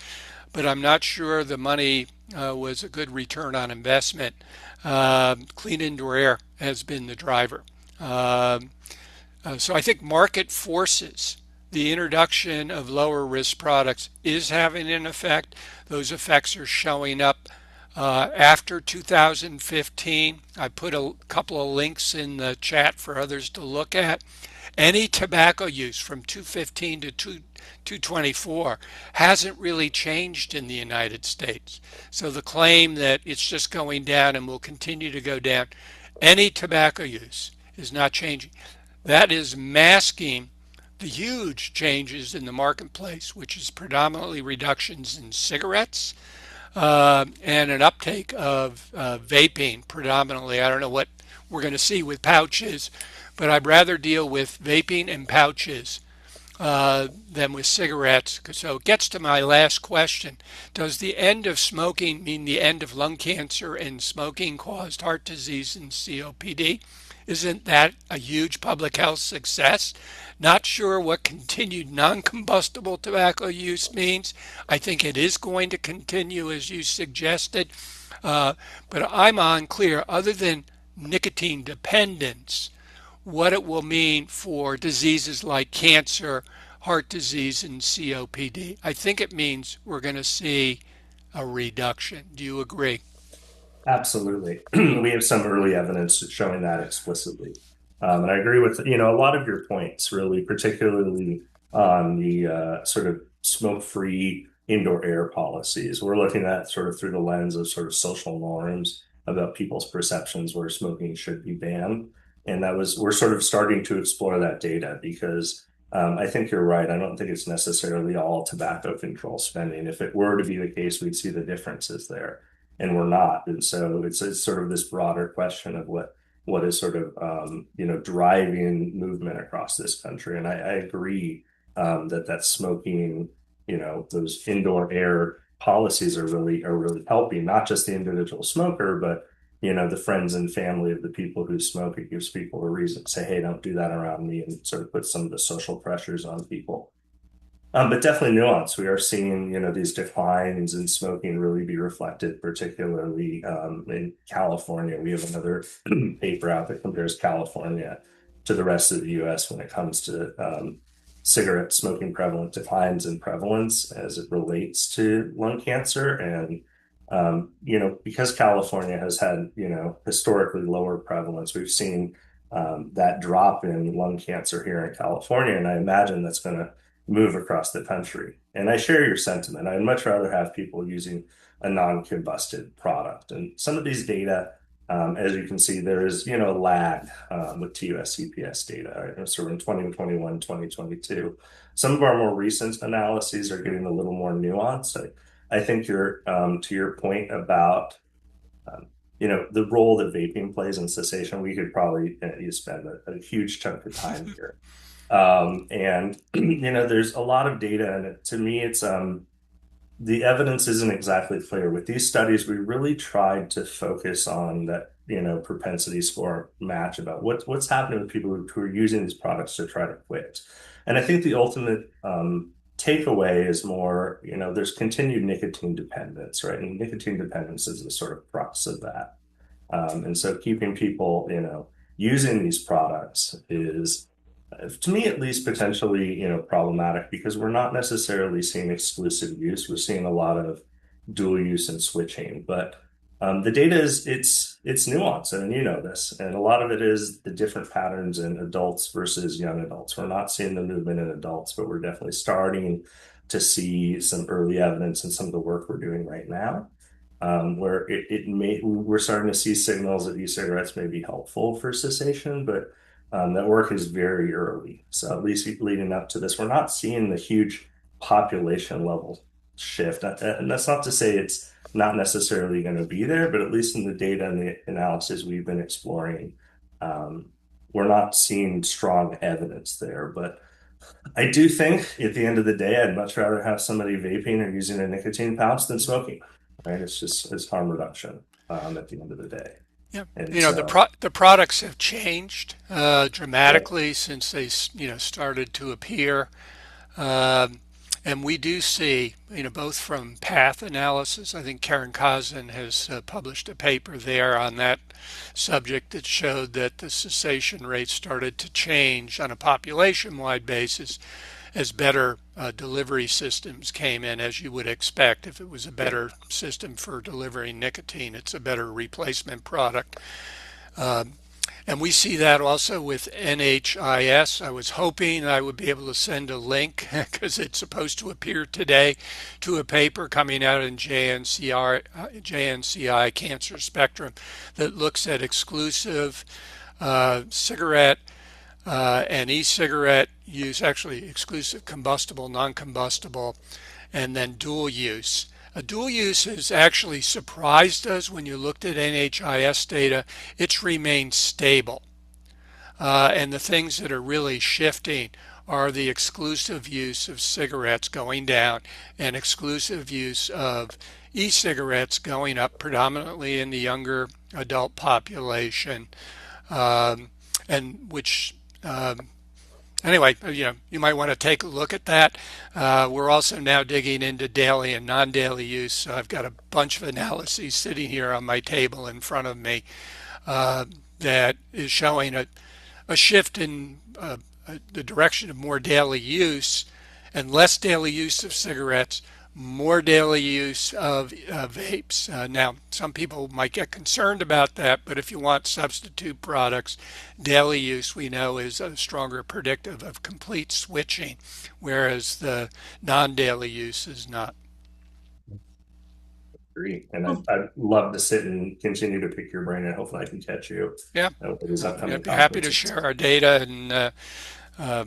But I'm not sure the money was a good return on investment. Clean indoor air has been the driver. So I think market forces, the introduction of lower risk products is having an effect. Those effects are showing up after 2015. I put a couple of links in the chat for others to look at. Any tobacco use from 215 to 224 hasn't really changed in the United States. So the claim that it's just going down and will continue to go down, any tobacco use is not changing. That is masking the huge changes in the marketplace, which is predominantly reductions in cigarettes and an uptake of vaping predominantly. I don't know what we're going to see with pouches, but I'd rather deal with vaping and pouches than with cigarettes. So it gets to my last question. Does the end of smoking mean the end of lung cancer and smoking caused heart disease and COPD? Isn't that a huge public health success? Not sure what continued non-combustible tobacco use means. I think it is going to continue as you suggested, but I'm unclear, other than nicotine dependence, what it will mean for diseases like cancer, heart disease, and COPD. I think it means we're going to see a reduction. Do you agree? Absolutely. We have some early evidence showing that explicitly. And I agree with, a lot of your points, really, particularly on the sort of smoke-free indoor air policies. We're looking at sort of through the lens of sort of social norms about people's perceptions where smoking should be banned. And we're sort of starting to explore that data because I think you're right. I don't think it's necessarily all tobacco control spending. If it were to be the case, we'd see the differences there, and we're not. And so it's sort of this broader question of what is sort of driving movement across this country. And I agree that smoking, those indoor air policies are really helping not just the individual smoker, but the friends and family of the people who smoke. It gives people a reason to say, hey, don't do that around me, and sort of put some of the social pressures on people. But definitely nuance. We are seeing, these declines in smoking really be reflected, particularly in California. We have another paper out that compares California to the rest of the U.S. when it comes to cigarette smoking prevalent declines in prevalence as it relates to lung cancer. And, because California has had, historically lower prevalence, we've seen that drop in lung cancer here in California. And I imagine that's going to move across the country. And I share your sentiment. I'd much rather have people using a non-combusted product. And some of these data, as you can see, there is, lag with TUS CPS data. Right? So in 2021, 2022, some of our more recent analyses are getting a little more nuanced. I think to your point about um, the role that vaping plays in cessation, we could probably you spend a huge chunk of time here. And there's a lot of data, and to me, it's the evidence isn't exactly clear. With these studies, we really tried to focus on that, propensity score match about what's happening with people who are using these products to try to quit. And I think the ultimate takeaway is more, there's continued nicotine dependence, right? And nicotine dependence is the sort of crux of that. And so keeping people, using these products is, to me at least, potentially, problematic because we're not necessarily seeing exclusive use. We're seeing a lot of dual use and switching, but the data it's nuanced, and you know this, and a lot of it is the different patterns in adults versus young adults. We're not seeing the movement in adults, but we're definitely starting to see some early evidence in some of the work we're doing right now, where we're starting to see signals that e-cigarettes may be helpful for cessation, but that work is very early. So at least leading up to this, we're not seeing the huge population level shift. And that's not to say it's not necessarily going to be there, but at least in the data and the analysis we've been exploring, we're not seeing strong evidence there. But I do think at the end of the day, I'd much rather have somebody vaping or using a nicotine pouch than smoking, right? It's harm reduction at the end of the day. Yeah, And so, the products have changed yeah, dramatically since they started to appear. Um, and we do see, both from path analysis, I think Karen Kazan has published a paper there on that subject that showed that the cessation rate started to change on a population-wide basis as better delivery systems came in, as you would expect. If it was a yeah, better system for delivering nicotine, it's a better replacement product. Um, And we see that also with NHIS. I was hoping I would be able to send a link because it's supposed to appear today to a paper coming out in JNCI Cancer Spectrum that looks at exclusive cigarette and e-cigarette use, actually exclusive combustible, non-combustible, and then dual use. A dual use has actually surprised us when you looked at NHIS data. It's remained stable. And the things that are really shifting are the exclusive use of cigarettes going down and exclusive use of e-cigarettes going up, predominantly in the younger adult population, um, and which anyway, you might want to take a look at that. We're also now digging into daily and non-daily use. So I've got a bunch of analyses sitting here on my table in front of me that is showing a shift in the direction of more daily use and less daily use of cigarettes, more daily use of vapes. Now, some people might get concerned about that, but if you want substitute products, daily use we know is a stronger predictive of complete switching, whereas the non-daily use is not. Agree. And I'd love to sit and continue to pick your brain, and hopefully I can catch you Yeah, at these upcoming I'd be happy to conferences. share our data and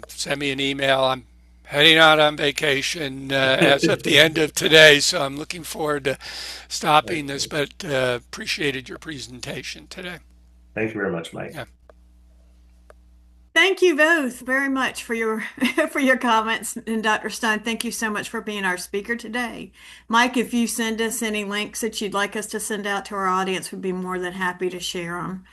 send me an email. I'm heading out on vacation as of the end of today, so I'm looking forward to stopping this, but appreciated your presentation today. Thank you very much, Mike. Yeah. Thank you both very much for your for your comments. And Dr. Stone, thank you so much for being our speaker today. Mike, if you send us any links that you'd like us to send out to our audience, we'd be more than happy to share them.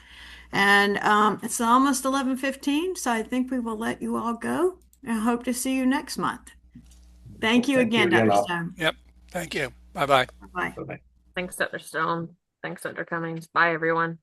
And it's almost 11:15, so I think we will let you all go and hope to see you next month. Thank Well, you thank you again, again. Dr. Stone. Yep. Thank you. Bye bye. Bye. Bye-bye. Thanks, Dr. Stone. Thanks, Dr. Cummings. Bye, everyone.